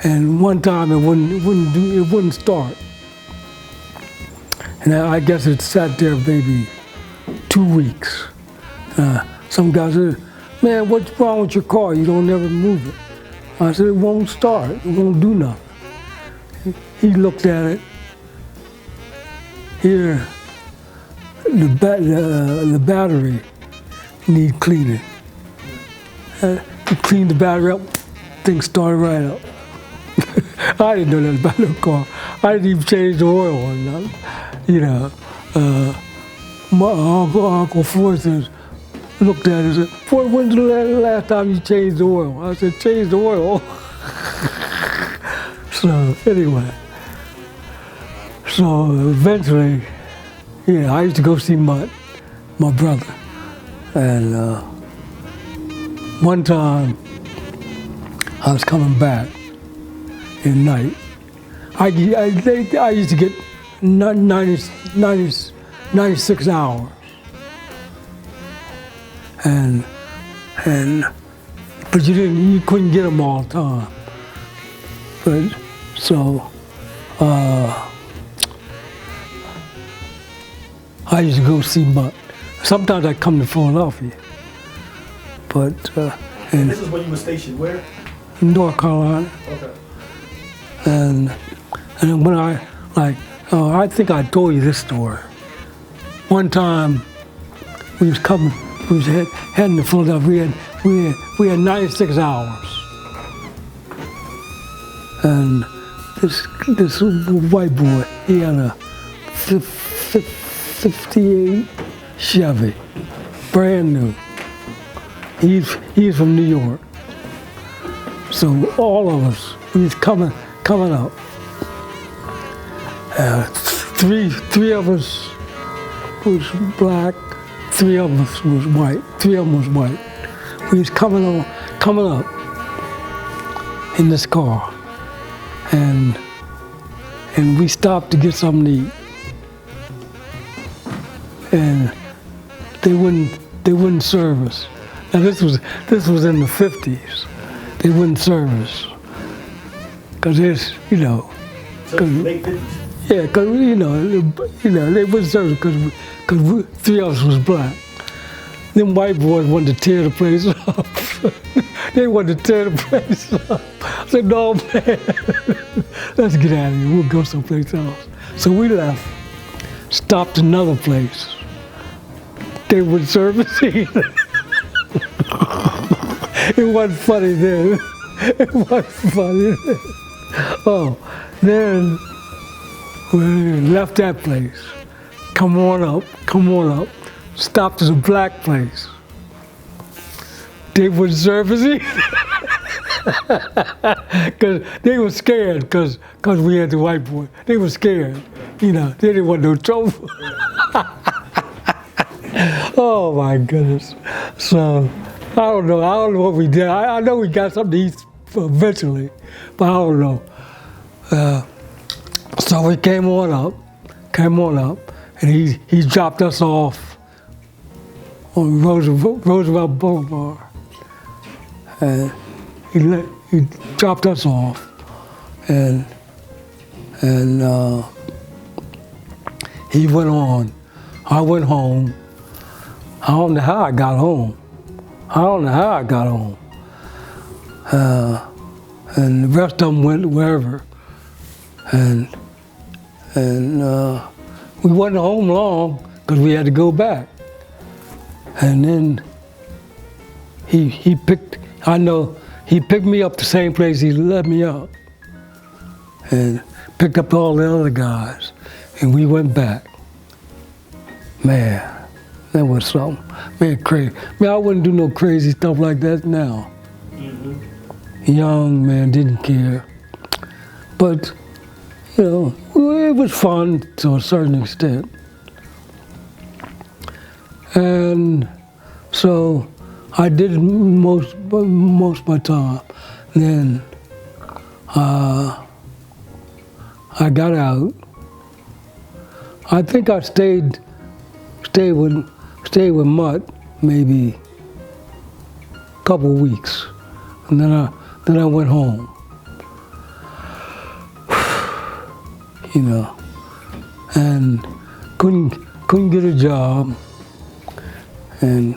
And one time it wouldn't start. And I guess it sat there maybe 2 weeks. Some guy said, "Man, what's wrong with your car? You don't never move it." I said, "It won't start. It won't do nothing." He looked at it. Here, the battery need cleaning. He cleaned the battery up, thing started right up. I didn't know that about no car. I didn't even change the oil or nothing. You know, my Uncle Forrest looked at it and said, "When's the last time you changed the oil?" I said, "Change the oil." So anyway, so eventually, yeah, I used to go see my brother, and one time I was coming back at night. I used to get 96 hours, but you couldn't get them all the time. But so I used to go see Mutt. Sometimes I'd come to Philadelphia, but And this is when you were stationed where? North Carolina. Okay. And when I think I told you this story. One time we was heading to Philadelphia. We had 96 hours, and this white boy, he had a 58 Chevy, brand new. He's from New York. So all of us, we was coming up. Three of us was black, three of us was white. We was coming up in this car, and we stopped to get something to eat, and they wouldn't serve us. Now this was in the 50s. They wouldn't serve us because it's, you know. So late 50s. Yeah, because they wouldn't serve us because three of us was black. Them white boys wanted to tear the place up. They wanted to tear the place up. I said, "No, man, let's get out of here. We'll go someplace else." So we left, stopped another place. They wouldn't serve us either. It wasn't funny then. It wasn't funny then. Oh, then we left that place. Come on up. Stopped at a black place. They wouldn't serve us either. Because they were scared because we had the white boy. They were scared. You know, they didn't want no trouble. Oh my goodness. So I don't know what we did. I know we got something to eat eventually, but I don't know. So we came on up, and he dropped us off on Roosevelt Boulevard. And he dropped us off, and he went on. I went home. I don't know how I got home. And the rest of them went wherever. And we wasn't home long because we had to go back. And then he picked me up the same place he let me up. And picked up all the other guys. And we went back. Man, that was something. Man, crazy. Man, I wouldn't do no crazy stuff like that now. Young man, didn't care. But, you know, it was fun to a certain extent. And so I did it most of my time. Then I got out. I think I stayed with Mutt maybe a couple of weeks, and then I went home. You know, and couldn't get a job, and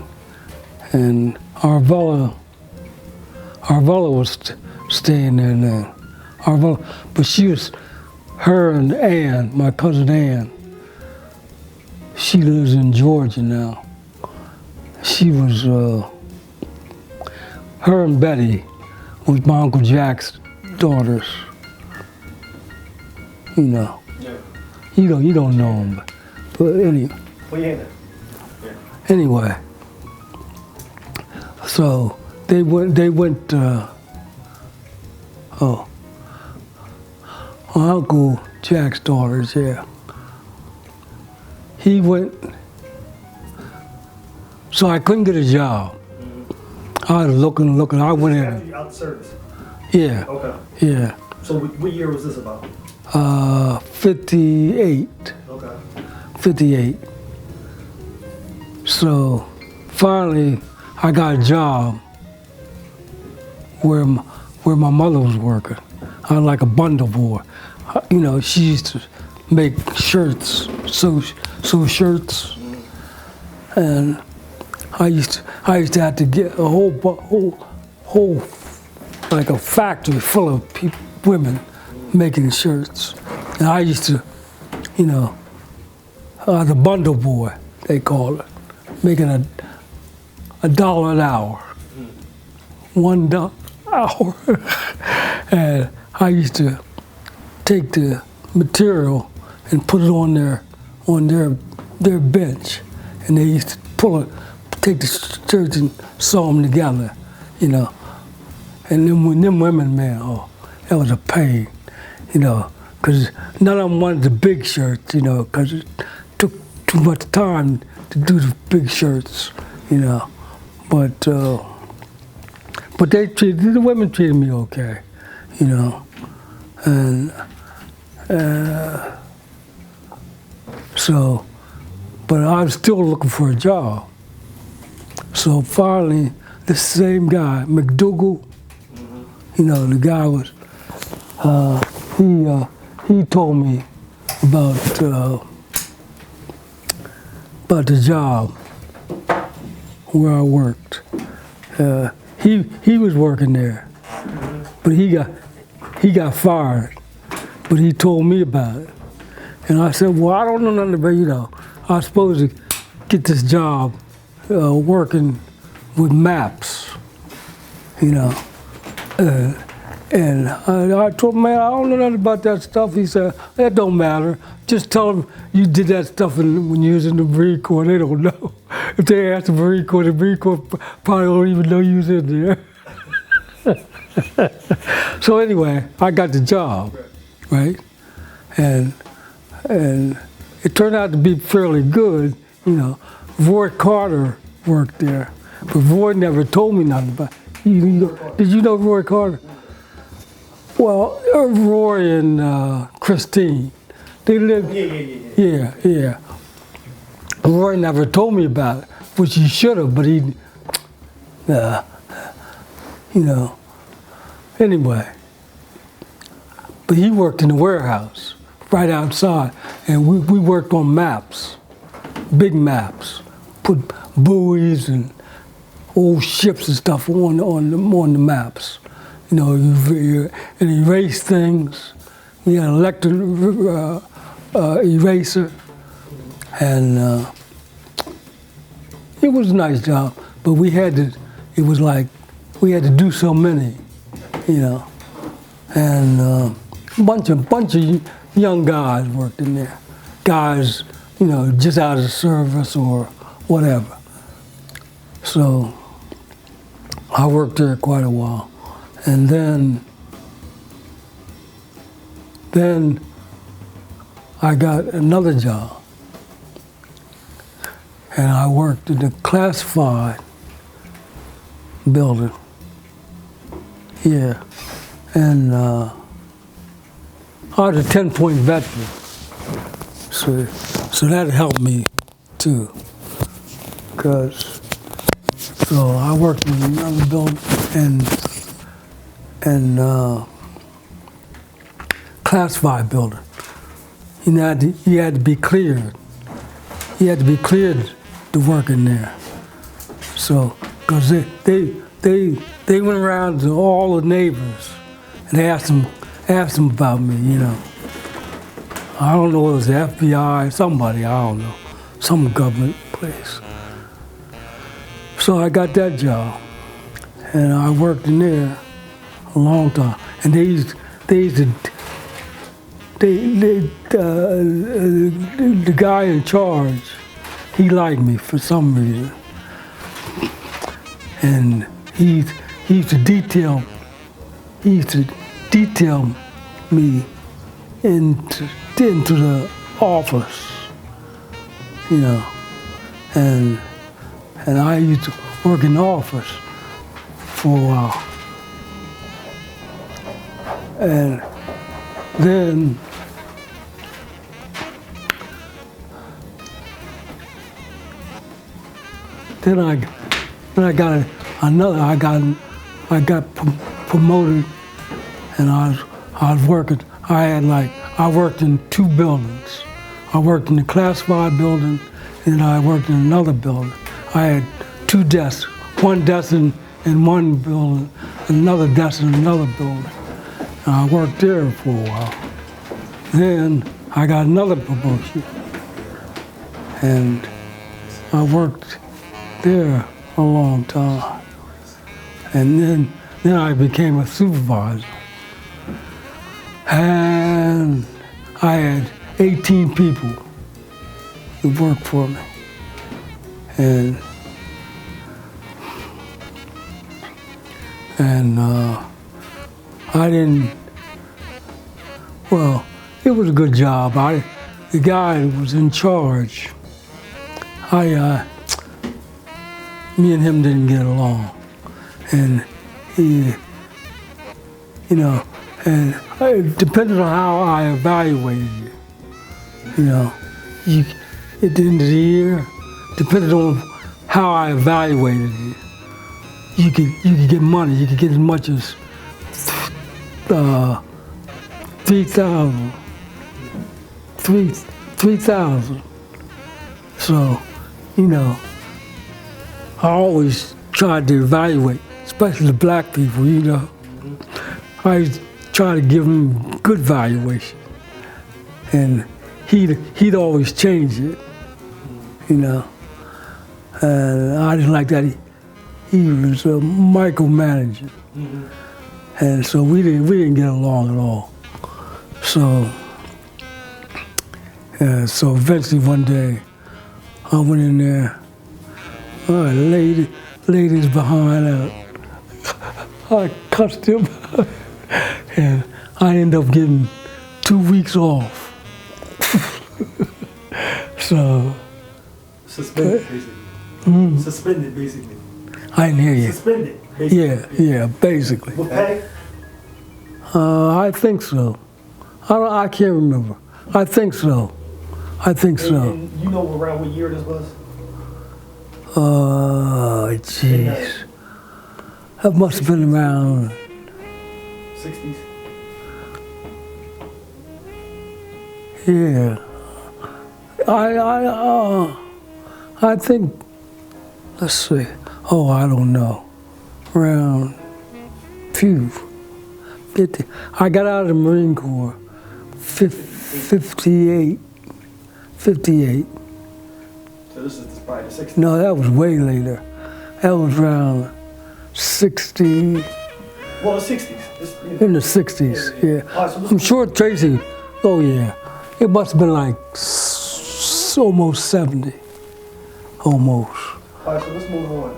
Arvella was staying there then. But her and Ann, my cousin Ann, she lives in Georgia now. She was, her and Betty was my Uncle Jack's daughters. You know. Yeah. You don't know them, but anyway. Well, yeah. Anyway, so they went. My Uncle Jack's daughters, yeah. He went. So I couldn't get a job. I was looking. I went in. After you out the service. Yeah. Okay. Yeah. So what year was this about? 58. Okay. 58. So finally, I got a job where my mother was working. I was like a bundle boy. You know, she used to make shirts, sew shirts, and I used to have to get a whole like a factory full of women making shirts, and I used to, you know, the bundle boy they call it, making $1 an hour, $1 hour, and I used to take the material and put it on their bench, and they used to take the shirts and sew them together, you know. And then them women, man, oh, that was a pain, you know, because none of them wanted the big shirts, you know, because it took too much time to do the big shirts, you know. But the women treated me okay, you know, and so, but I was still looking for a job. So finally, the same guy, McDougal, you know, the guy was, he told me about the job where I worked. He was working there, but he got fired. But he told me about it, and I said, "Well, I don't know nothing about, you know. I was supposed to get this job working with maps, you know." And I told him, "Man, I don't know nothing about that stuff." He said, "That don't matter. Just tell them you did that stuff when you was in the Marine Corps. They don't know. If they ask the Marine Corps probably don't even know you was in there." So anyway, I got the job, right? And it turned out to be fairly good, you know. Roy Carter worked there, but Roy never told me nothing about it. Did you know Roy Carter? Well, Roy and Christine, they lived. Yeah. Roy never told me about it, which he should have, but he, you know. anyway, but he worked in the warehouse right outside, and we worked on maps, big maps, put buoys and old ships and stuff on the maps. You know, and erase things. We had an electric eraser, and it was a nice job. But we had to. It was like we had to do so many, you know, and a bunch of young guys worked in there. Guys, you know, just out of service or whatever. So I worked there quite a while. And then I got another job. And I worked in the classified building. Yeah. And I was a 10-point veteran. So that helped me too. So I worked in another building and classified building. You had to be cleared. You had to be cleared to work in there. So, because they went around to all the neighbors and asked them about me, you know. I don't know, it was the FBI, somebody, I don't know, some government place. So I got that job, and I worked in there a long time. And the guy in charge, he liked me for some reason, and he used to detail me into the office, you know, and I used to work in the office for a while. And then I got promoted, and I was working. I worked in two buildings. I worked in the classified building, and I worked in another building. I had two desks, one desk in one building, another desk in another building. And I worked there for a while. Then I got another promotion, and I worked there a long time. And then I became a supervisor. And I had 18 people who worked for me. And I didn't, well, it was a good job. The guy who was in charge, me and him didn't get along. And he, you know, and it depended on how I evaluated you. You know, at the end of the year, depending on how I evaluated you, you could get money. You could get as much as $3,000. So, you know, I always tried to evaluate, especially the black people. You know, I try to give them good valuation, and he'd always change it. You know, and I didn't like that. He was a micromanager, and so we didn't get along at all. So eventually one day, I went in there. I laid his behind out. I cussed him, and I ended up getting 2 weeks off. So. Suspended, basically. Suspended, basically. I didn't hear you. Suspended, basically. Yeah, basically. With pay? I think so. I can't remember. I think so. And you know around what year this was? Jeez. That must have been around 60s? Yeah. I think, let's see. Oh, I don't know. Around, 50. I got out of the Marine Corps, 58. 58. So this is probably the 60s. No, that was way later. That was around 60, Well, the 60s. It's, in the 60s, yeah. All right, so I'm sure Tracy, oh yeah, it must have been like almost 70, almost. All right, so let's move on.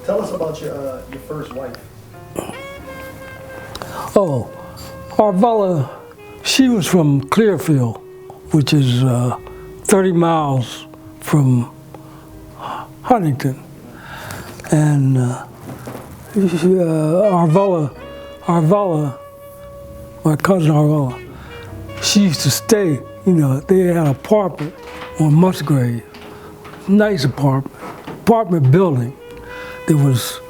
Tell us about your first wife. Oh, Arvella, she was from Clearfield, which is 30 miles from Huntington. And Arvella, my cousin Arvella, she used to stay, they had an apartment on Musgrave, nice apartment building. There was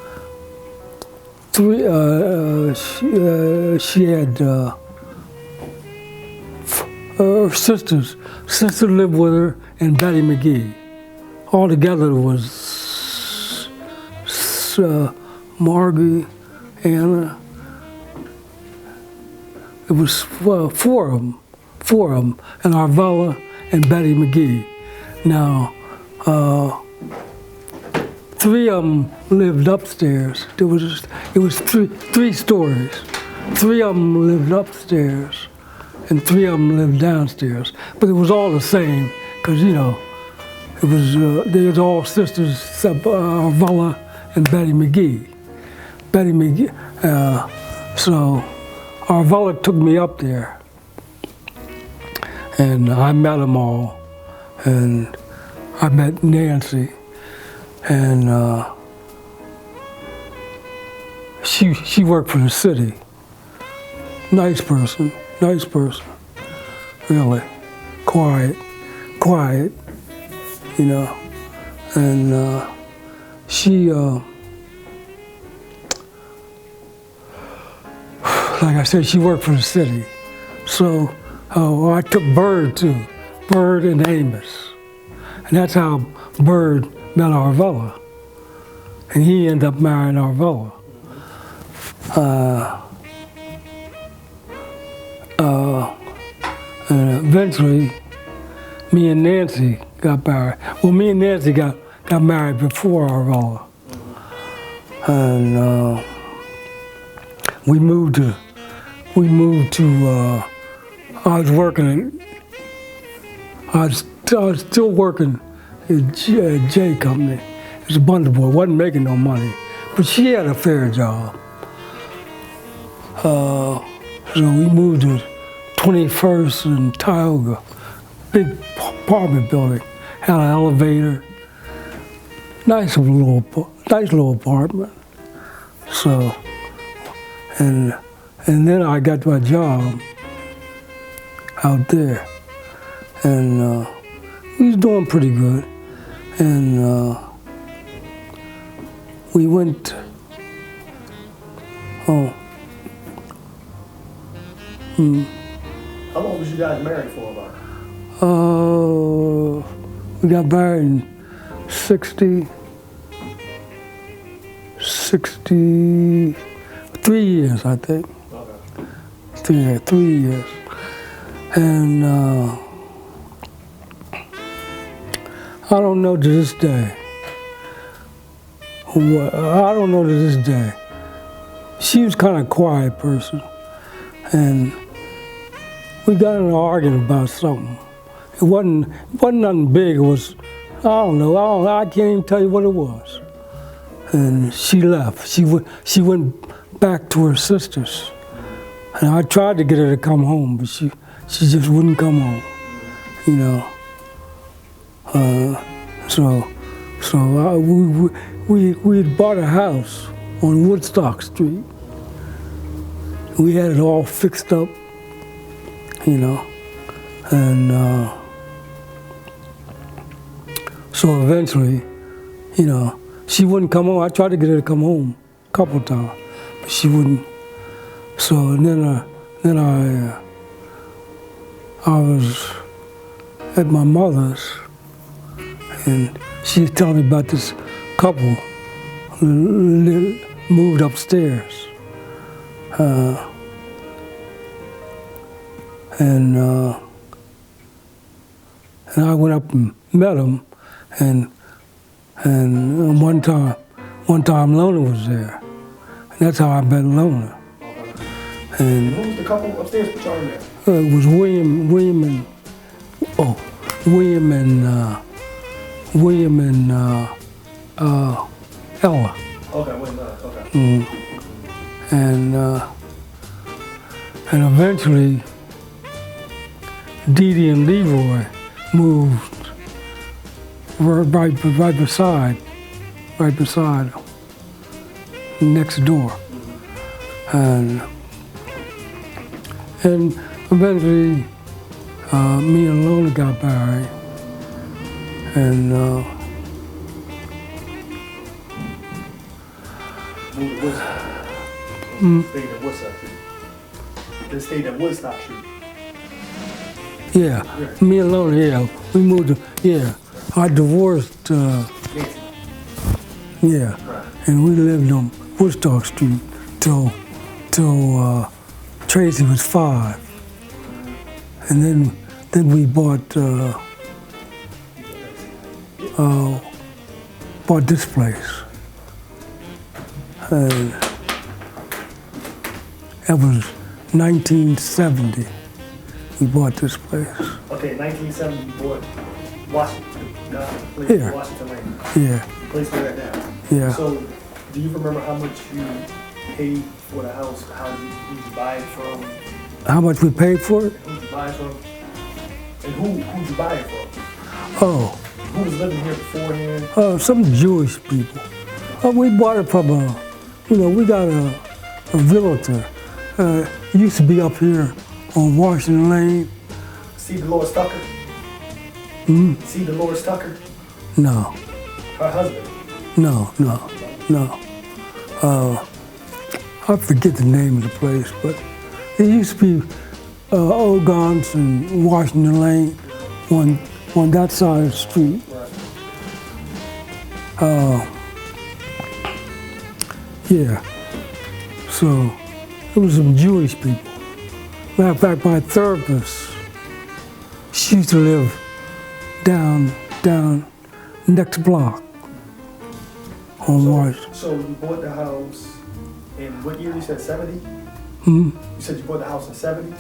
three, she had her sisters. Sister lived with her and Betty McGee. Altogether it was Margie, Anna. It was four of them, and Arvella and Betty McGee. Now, three of them lived upstairs. It was three stories. Three of them lived upstairs, and three of them lived downstairs. But it was all the same, because it was they was all sisters except Arvella and Betty McGee. So Arvella took me up there, and I met them all, and I met Nancy, and she worked for the city. Nice person, really, quiet, and she, like I said, she worked for the city. So I took Bird too, Bird and Amos. And that's how Bird met Arvella. And he ended up marrying Arvella. And eventually, me and Nancy got married. Well, me and Nancy got married before Arvella. And we moved to, I was still working at J Company. It was a bundle boy, wasn't making no money, but she had a fair job. So we moved to 21st and Tioga, big apartment building, had an elevator, nice little apartment. So, and then I got my job out there, and we was doing pretty good. And we went, How long was you guys married for about? we got married in 63 years, I think. Okay. 3 years. And I don't know to this day. She was kind of a quiet person, and we got in an argument about something. It wasn't nothing big. It was, I don't know. I can't even tell you what it was. And she left. She went back to her sisters, and I tried to get her to come home, but she just wouldn't come home. We had bought a house on Woodstock Street. We had it all fixed up, and so eventually, she wouldn't come home. I tried to get her to come home a couple of times, but she wouldn't So then I was at my mother's, and she was telling me about this couple who moved upstairs. And I went up and met them, and one time Lona was there. And that's how I met Lona. And Who was the couple upstairs put y'all in there? it was William and Ella. Okay, wait, no, okay. And eventually Dee Dee and Leroy moved right beside them, next door. And eventually me and Lona got married, and Moved to Woodstock. Stayed at Woodstock Street. They stayed at Woodstock Street. yeah, me and Lona, yeah, we moved to, yeah, I divorced, Nancy. yeah, Right. and we lived on Woodstock Street till Tracy was 5, and then we bought this place, and that was 1970. We bought this place. Okay, 1970, you bought Washington, place Here. Washington Lane. Yeah, The place we're at now. yeah. So, do you remember how much you paid for the house? Who'd you buy it from? How much we paid for it? Who'd you buy it from? And who'd you buy it from? Oh, Who was living here beforehand? some Jewish people. We bought it from we got a realtor. Used to be up here on Washington Lane. See Dolores Tucker? Hmm? See Dolores Tucker? No, Her husband. no. I forget the name of the place, but it used to be Ogon's and Washington Lane on that side of the street. Right. Yeah. So it was some Jewish people. Matter of fact, my therapist, she used to live down next block on Washington. So you bought the house in what year? You said 70? Hmm? You said you bought the house in 70?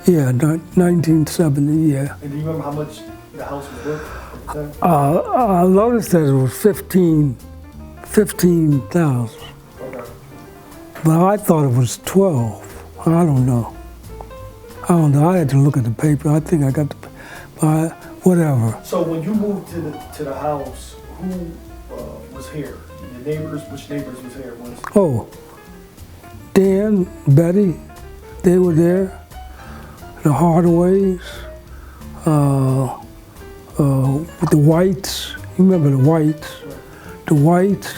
Yeah, 1970. Yeah. And do you remember how much the house was worth at the time? Lola said it was 15,000, Okay. but I thought it was 12. I don't know. I had to look at the paper. I think I got the, whatever. So when you moved to the house, who was here? Your neighbors? Which neighbors was here? Oh, Dan, Betty, they were there. The Hardaways, with the Whites. You remember the Whites? The Whites.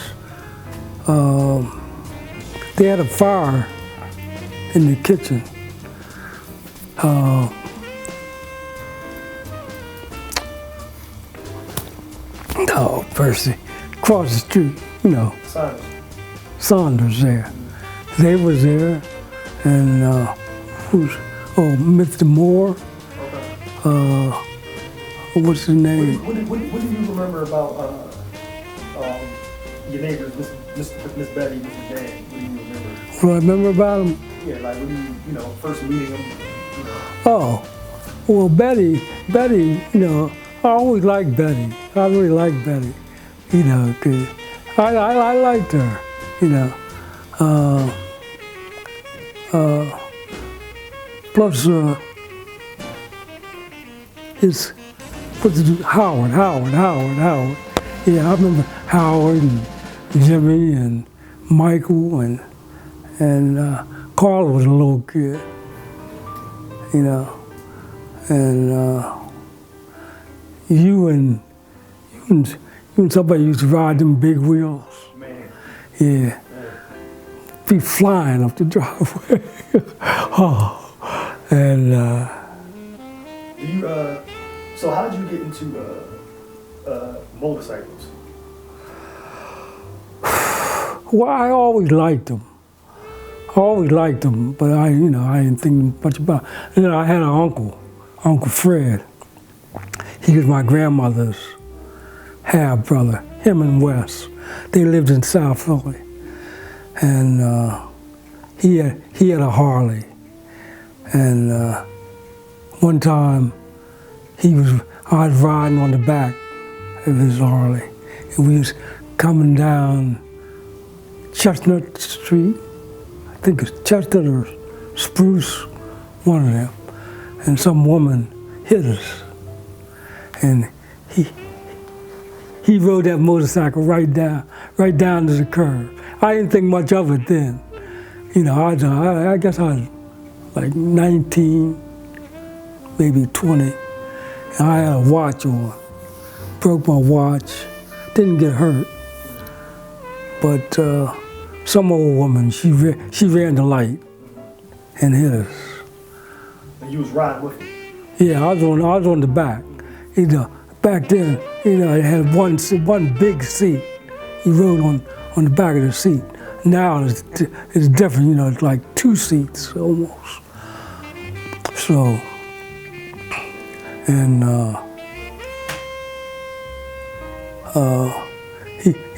They had a fire in the kitchen. Oh, Percy, across the street, Simon. Saunders there. They was there, and Mr. Moore, Okay. what's his name? What do you remember about your neighbors, Miss Betty, Mr. Dan? What do you remember? What do I remember about him? Yeah, like when you first meeting them. Oh, well, Betty, I always liked Betty. I really liked Betty, 'cause I liked her, plus, Howard. Yeah, I remember Howard and Jimmy and Michael and Carla was a little kid, and you and somebody used to ride them big wheels. Man. Yeah. Be flying up the driveway. And Do you, so how did you get into motorcycles? well, I always liked them. But I didn't think much about it. And then I had an uncle, Uncle Fred. He was my grandmother's half brother, him and Wes. They lived in South Philly. And he had a Harley. And one time I was riding on the back of his Harley. And we was coming down Chestnut Street. I think it's Chestnut or Spruce, one of them. And some woman hit us. And he rode that motorcycle right down to the curb. I didn't think much of it then. I guess I was like 19, maybe 20. And I had a watch on. Broke my watch. Didn't get hurt. But some old woman, she ran the light and hit us. And you was riding with him? Yeah, I was on the back. Back then, it had one big seat. You rode on the back of the seat. Now it's different, it's like two seats almost. So, and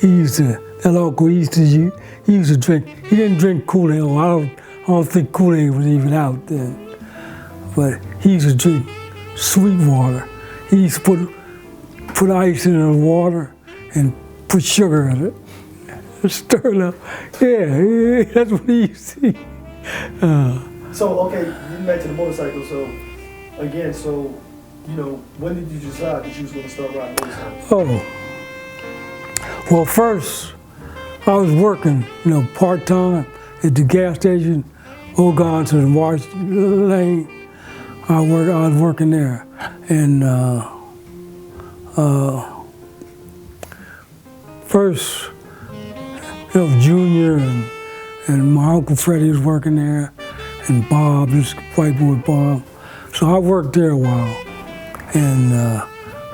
he used to, that uncle he used to drink, he didn't drink Kool-Aid. I don't think Kool-Aid was even out then. But he used to drink sweet water. He used to put ice in the water and put sugar in it. Stir it up. Yeah, that's what he used to eat. So, okay, you back to the motorcycle. So, again, when did you decide that you was going to start riding motorcycles? Oh, well, first I was working, part-time at the gas station, Ogons and Marsh Lane. I was working there, and first, Junior and my Uncle Freddie was working there, and Bob, this white boy Bob. So I worked there a while, and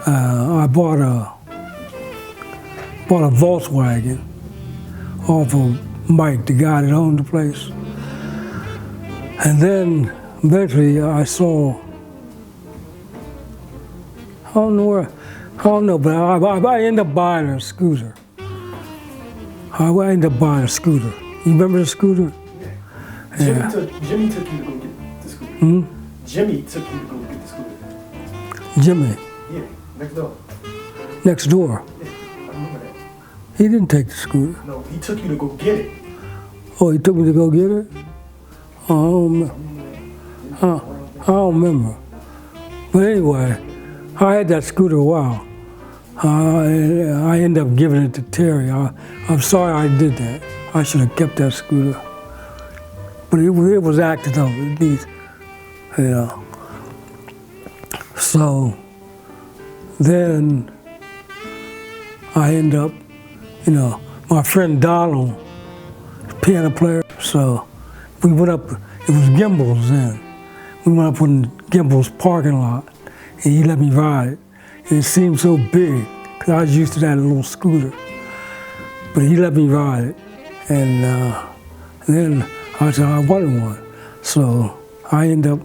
I bought a Volkswagen off of Mike, the guy that owned the place. And then eventually I saw, I don't know, but I ended up buying a scooter. I ended up buying a scooter. You remember the scooter? Yeah. Jimmy took you to go get the scooter. Hmm? Jimmy took you to go get the scooter. Jimmy, Yeah, next door. next door. Yeah, I remember that. He didn't take the scooter. No, he took you to go get it. Oh, he took me to go get it? Oh, I don't remember. But anyway, I had that scooter a while. I ended up giving it to Terry. I'm sorry I did that. I should have kept that scooter. But it was acting up. It needs, So then I end up, my friend Donald, piano player, so we went up, it was Gimbel's then. We went up in Gimbel's parking lot, and he let me ride it. And it seemed so big, because I was used to that little scooter. But he let me ride it, and then I said I wanted one. So I ended up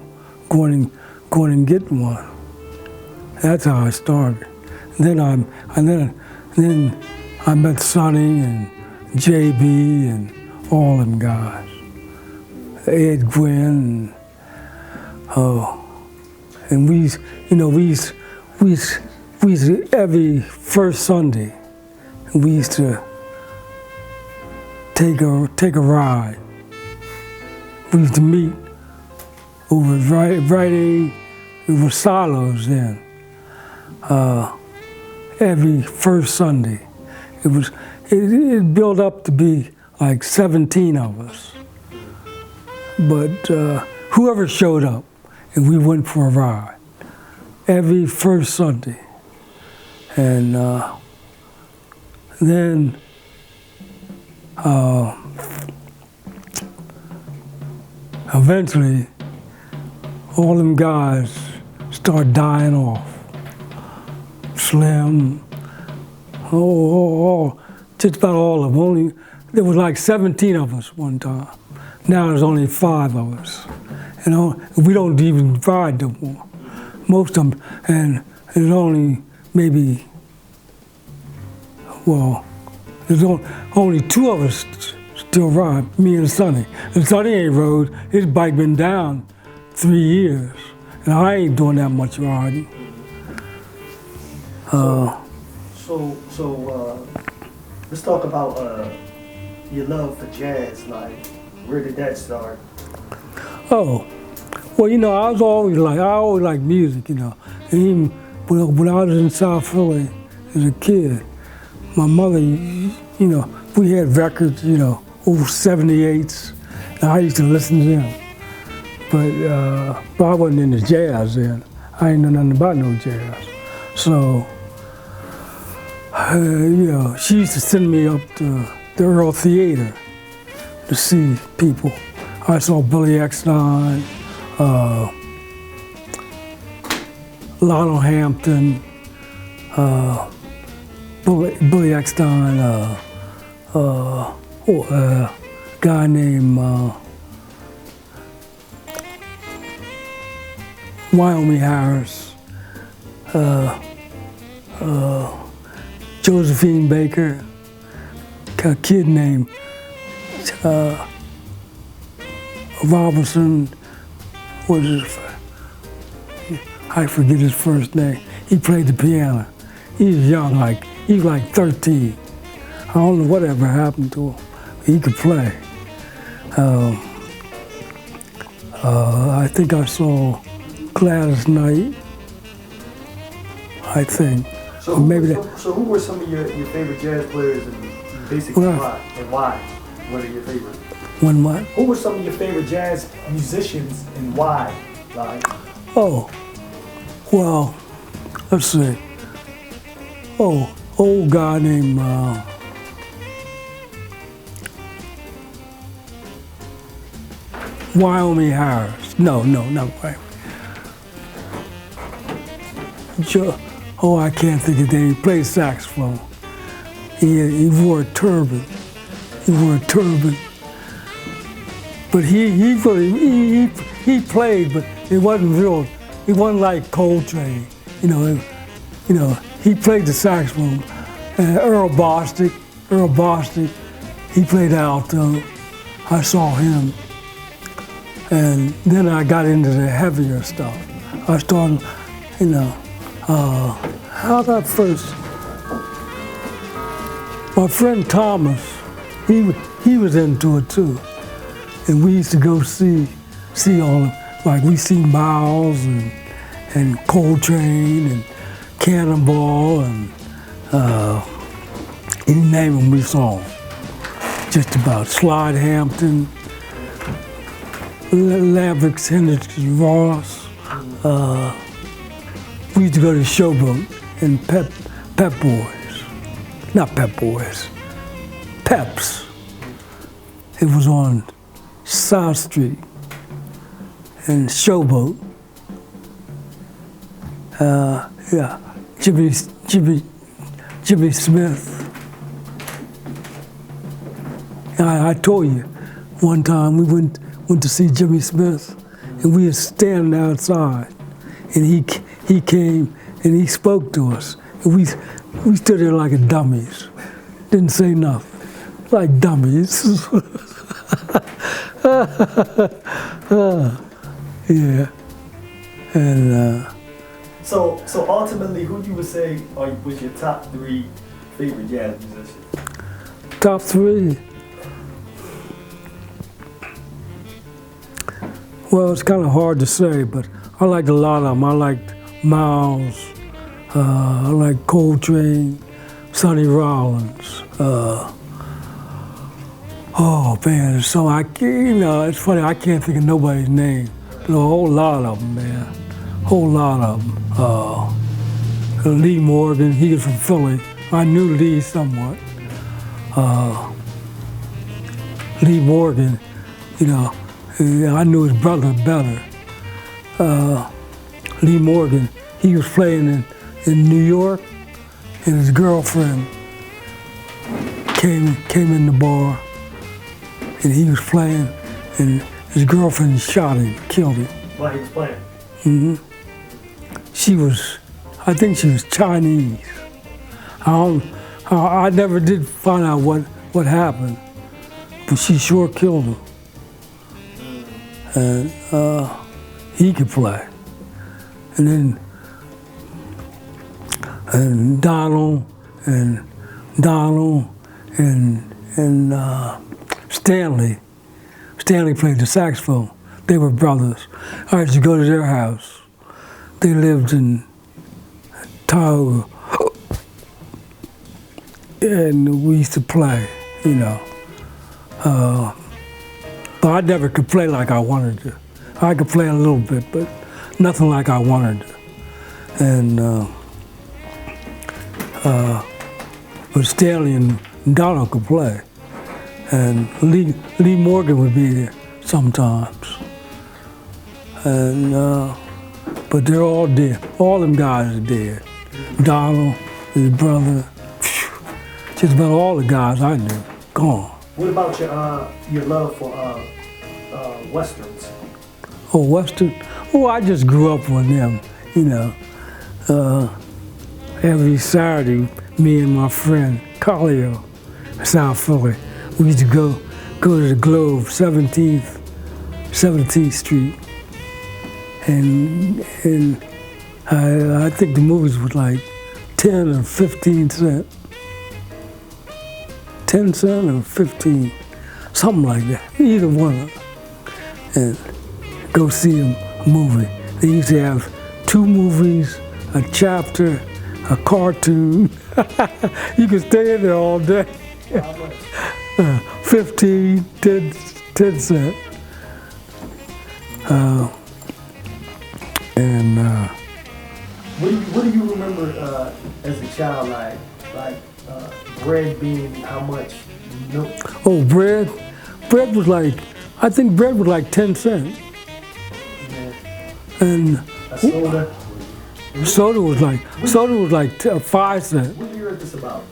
going and getting one. That's how I started. Then I met Sonny and JB and all them guys. Ed Gwynn, and we used to, every first Sunday, we used to take a ride. We used to meet over it was silos then. Every first Sunday. It built up to be like 17 of us. But whoever showed up, and we went for a ride every first Sunday. And then eventually, all them guys start dying off. Slim, just about all of them. There was like 17 of us one time. Now there's only 5 of us. You know, we don't even ride no more. Most of them, and there's only maybe, well, there's only 2 of us still ride, me and Sonny. And Sonny ain't rode, his bike been down 3 years. And I ain't doing that much riding. Let's talk about your love for jazz. Like, where did that start? Oh, well, you know, I always liked music, you know. And even when I was in South Philly as a kid, my mother, you know, we had records, you know, old 78s, and I used to listen to them. But I wasn't into jazz then. I ain't know nothing about no jazz. So, you know, she used to send me up to the Earl Theater to see people. I saw Billy Eckstine, Lionel Hampton, Billy Eckstine, a guy named Wyoming Harris, Josephine Baker, a kid named Robinson, I forget his first name. He played the piano. He was young, he was like 13. I don't know whatever happened to him. He could play. I think I saw Gladys Knight, I think. So who were some of your favorite jazz players, and basically why? And why? What are your favorites? When what? Who were some of your favorite jazz musicians and why? Like, oh, well, let's see. Oh, old guy named Wyoming Harris. No, not Wyoming. I can't think of his name. He played saxophone. He wore a turban. But he played, but it wasn't real. It wasn't like Coltrane. You know, he played the saxophone. Earl Bostic, he played alto. I saw him. And then I got into the heavier stuff. I started, you know, how did I first? My friend Thomas, he was into it too. And we used to go see all of, like we see Miles and Coltrane and Cannonball and you name them we saw them. Just about Slide Hampton, Laverick Hendricks Ross. We used to go to Showboat and Pep Boys. Not Pep Boys, Peps. It was on South Street and Showboat. Yeah, Jimmy Smith. I told you, one time we went to see Jimmy Smith, and we were standing outside, and he came and he spoke to us, and we stood there like dummies, didn't say nothing, like dummies. Yeah, and so ultimately, who you would say was your top 3 favorite jazz musicians? Top 3. Well, it's kind of hard to say, but I liked a lot of them. I liked Miles, I liked Coltrane, Sonny Rollins. Oh man, it's funny, I can't think of nobody's name, but a whole lot of them, man. A whole lot of them. Lee Morgan, he was from Philly. I knew Lee somewhat. Lee Morgan, you know, I knew his brother better. Lee Morgan, he was playing in New York, and his girlfriend came in the bar, and he was playing, and his girlfriend shot him, killed him. While he was playing? Mm-hmm. I think she was Chinese. I never did find out what happened, but she sure killed him. And he could play. And then Donald and Stanley. Stanley played the saxophone. They were brothers. I used to go to their house. They lived in Tioga. And we used to play, you know. But I never could play like I wanted to. I could play a little bit, but nothing like I wanted to. And but Stanley and Donald could play. And Lee Morgan would be there sometimes. And but they're all dead. All them guys are dead. Donald, his brother, just about all the guys I knew, gone. What about your love for westerns? Oh, Western? Oh, I just grew up on them, you know. Every Saturday, me and my friend, Collio, South Philly, we used to go to the Globe, 17th Street. And I think the movies were like 10 or 15 cents. 10 cents or 15, something like that, either one of them. And go see a movie. They used to have 2 movies, a chapter, a cartoon. You could stay in there all day. 15, 10 cents. What do you remember as a child, like bread being how much milk? Oh, bread? Bread was like, I think bread was like 10 cents. Yeah. And A soda? soda was like 5 cents. What year is this about?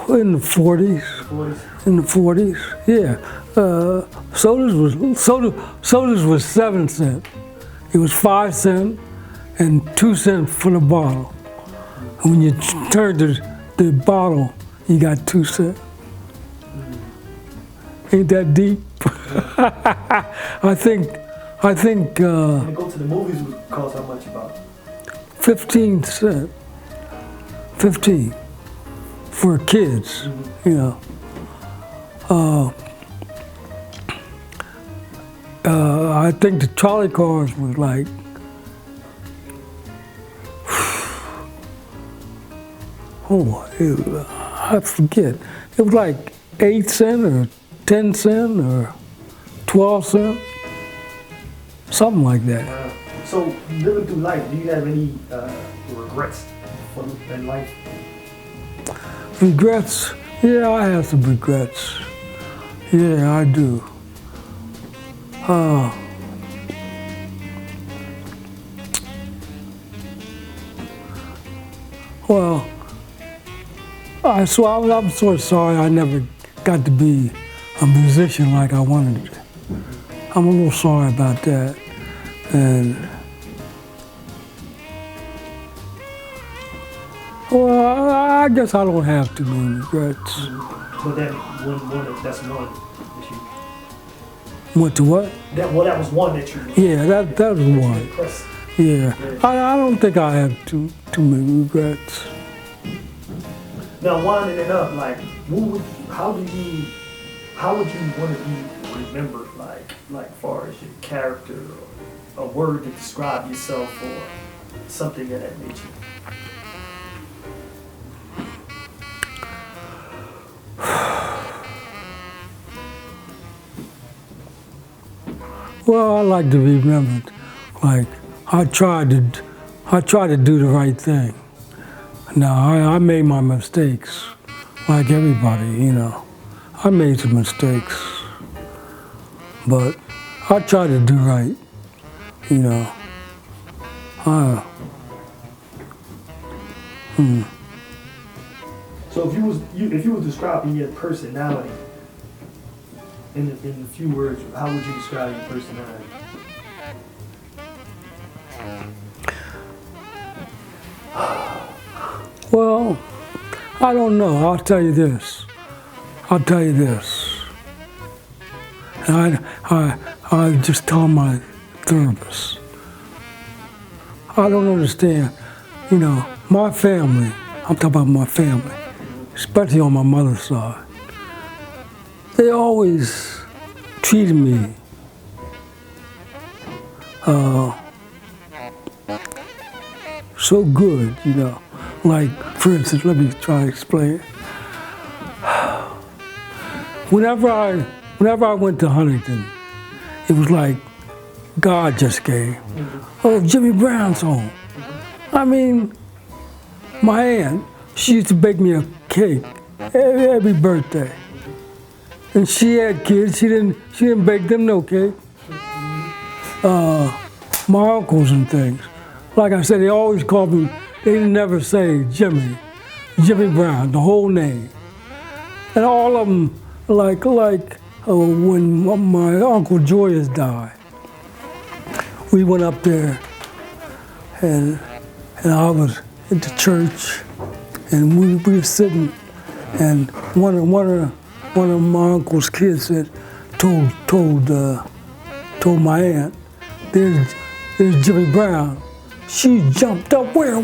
In the 40s. 40s? In the 40s, yeah. Sodas was 7 cents. It was 5 cents and 2 cents for the bottle. And when you turned the bottle, you got 2 cents. Ain't that deep? I think. And to go to the movies would cost how much about? 15 cents. 15 for kids, you know. I think the trolley cars was like, I forget. It was like 8 cents or 10 cents or 12 cents, something like that. So living through life, do you have any regrets in life? Regrets? Yeah, I have some regrets. Yeah, I do. Well, I'm sort of sorry I never got to be a musician like I wanted to. I'm a little sorry about that. And well, I guess I don't have too many regrets. But that's one issue. Went to what? That was one that you. Yeah, that was one. Impressed. Yeah, I don't think I have too many regrets. Now winding it up, like, how would you want to be remembered, like far as your character or a word to describe yourself or something of that nature? Well, I like to be remembered. Like I tried to do the right thing. Now I made my mistakes, like everybody, you know. I made some mistakes, but I try to do right, you know. So if you was describing your personality in a few words, how would you describe your personality? Well, I don't know. I'll tell you this. And I just tell my therapist. I don't understand, you know, my family, I'm talking about my family, especially on my mother's side. They always treated me so good, you know. Like, for instance, let me try to explain. Whenever I went to Huntington, it was like God just came. Oh, Jimmy Brown's home. I mean, my aunt, she used to bake me a cake every birthday. And she had kids, she didn't bake them no cake. My uncles and things. Like I said, they always called me, they didn't never say Jimmy Brown, the whole name. And all of them, like when my Uncle Joyous died, we went up there and I was at the church and we were sitting and one of my uncle's kids said, told my aunt, there's Jimmy Brown. She jumped up, where?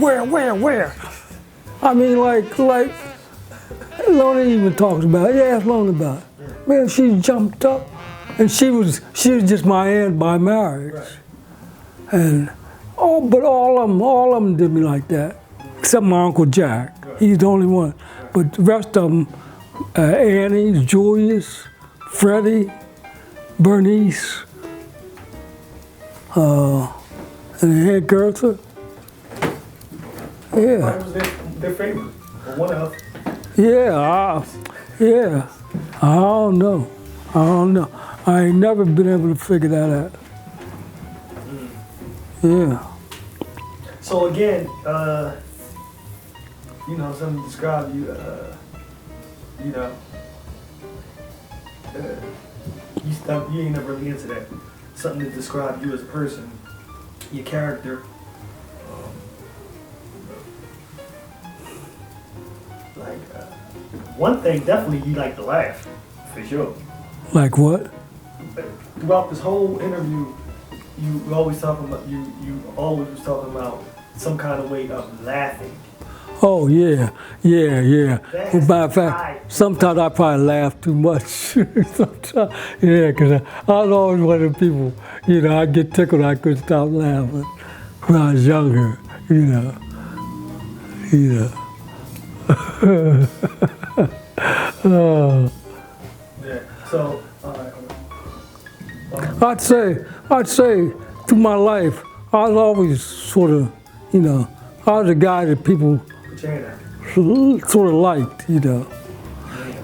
I mean, like, Lonnie even talks about it. Yeah, Lonnie about it. Man, she jumped up, and she was just my aunt by marriage. Right. And but all of them did me like that, except my Uncle Jack. Right. He's the only one. But the rest of them, Annie, Julius, Freddie, Bernice, and Aunt Gertha. Yeah. What was their favorite? Or one of? Yeah. I don't know. I ain't never been able to figure that out. Yeah. So again, you know, something to describe you, you know, you ain't never really into that. Something to describe you as a person, your character. Like, one thing definitely you like to laugh, for sure. Like what? Throughout this whole interview, you always talking about you always was talking about some kind of way of laughing. Oh yeah. That's Matter of right. fact, sometimes I probably laugh too much. Sometimes, yeah, because I was always one of the people, you know, I get tickled, I couldn't stop laughing when I was younger, you know. Yeah. So, I'd say through my life, I was always sort of, you know, I was a guy that people put your hand out. sort of liked, you know.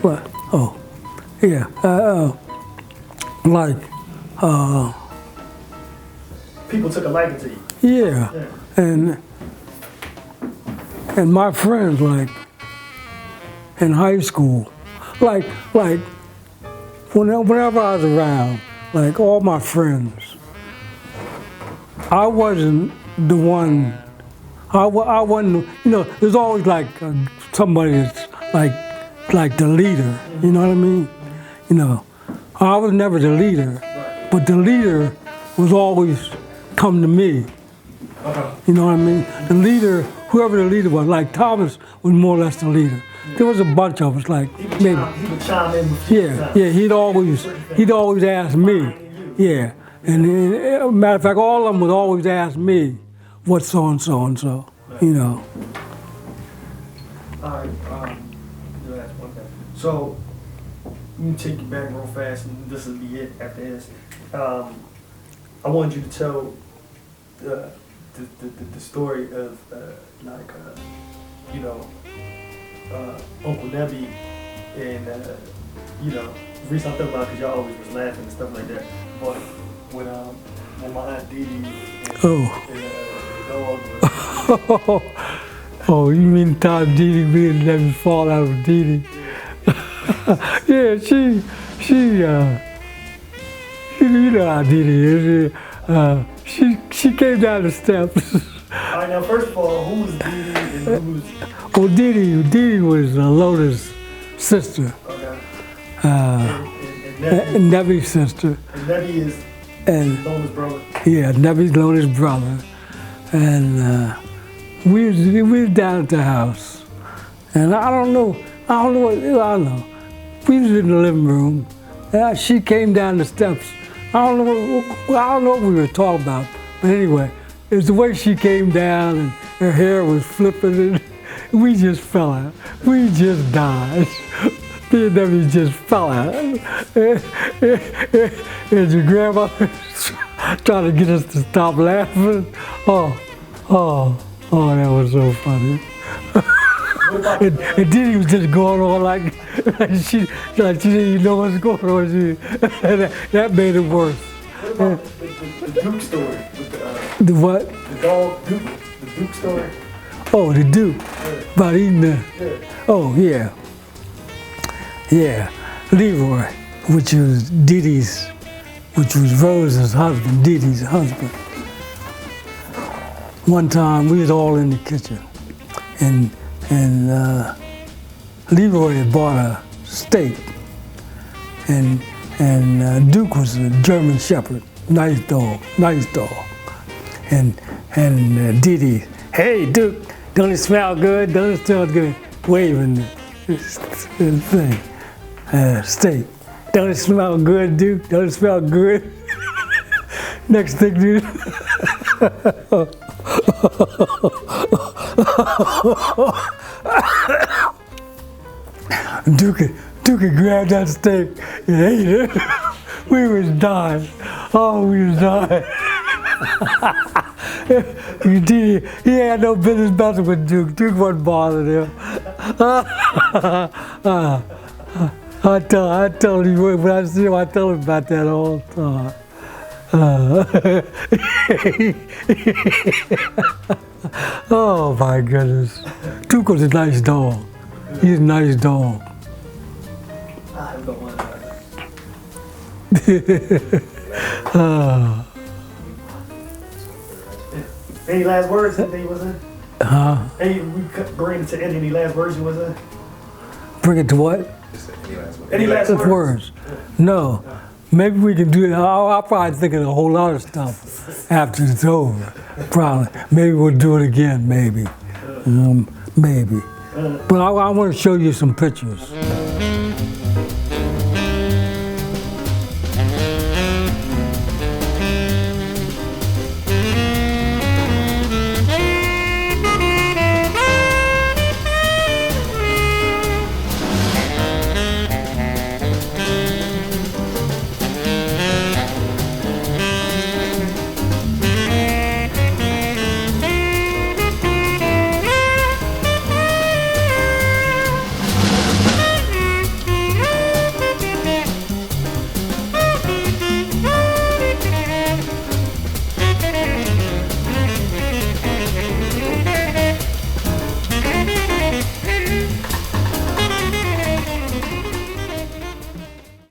But, People took a liking to you. yeah. And my friends, like, in high school, like whenever I was around, like all my friends, I wasn't the one, I wasn't, you know, there's always like somebody that's like the leader, you know what I mean? You know, I was never the leader, but the leader was always come to me. You know what I mean? The leader, whoever the leader was, like Thomas was more or less the leader. There was a bunch of us, like He would maybe. chime in with you. Yeah. He'd always ask me. Yeah, and matter of fact, all of them would always ask me, "What's so and so?" You know. All right. You'll ask one thing. So, let me take you back real fast, and this will be it after this. I want you to tell the story of you know, Uncle Nebby and you know, the reason I'm thinking about because y'all always was laughing and stuff like that. But when my aunt Dee Dee and the dog was, Oh, you mean time Dee Dee, me and Debbie fall out of Dee Dee? Yeah, you know how Dee Dee is. She came down the steps. all right, now first of all, who was Dee Dee and who was? Oh, Dee Dee was Loda's sister, Okay. And and Nevi's sister, Nevi is and Lona's brother. yeah, Nevi's Loda's brother, and we was down at the house, and I don't know what I know. We was in the living room, and she came down the steps. I don't know what we were talking about, but anyway, it's the way she came down and her hair was flipping, and we just fell out. We just died. Me and Debbie just fell out. And your grandmother trying to get us to stop laughing. Oh, that was so funny. And Diddy was just going on like she didn't even know what's going on. That made it worse. What about the Duke story? With The what? the dog Duke? The Duke story? Oh, the Duke. About eating the. Yeah. Oh, yeah. Yeah. Leroy, which was Diddy's, which was Rose's husband, Diddy's husband. One time we was all in the kitchen, and Leroy had bought a steak, and Duke was a German Shepherd, nice dog, and Diddy, hey Duke, don't it smell good? Don't it smell good? Waving the thing, steak. Don't it smell good, Duke? Don't it smell good? Next thing, dude. Duke grabbed that steak and ate it. We was dying. Oh, we was dying. He had no business messing with Duke. Duke wasn't bothering him. I tell him when I see him, I tell him about that all the time. Oh my goodness. Duke was a nice dog. He's a nice dog. I don't want Any last words? Anything was in? Hey, we could bring it to end. Any last words you was in? Bring it to what? Any last words? No. Maybe we can do it. I'll probably think of a whole lot of stuff after it's over. Probably. Maybe we'll do it again, maybe. Maybe. But I want to show you some pictures.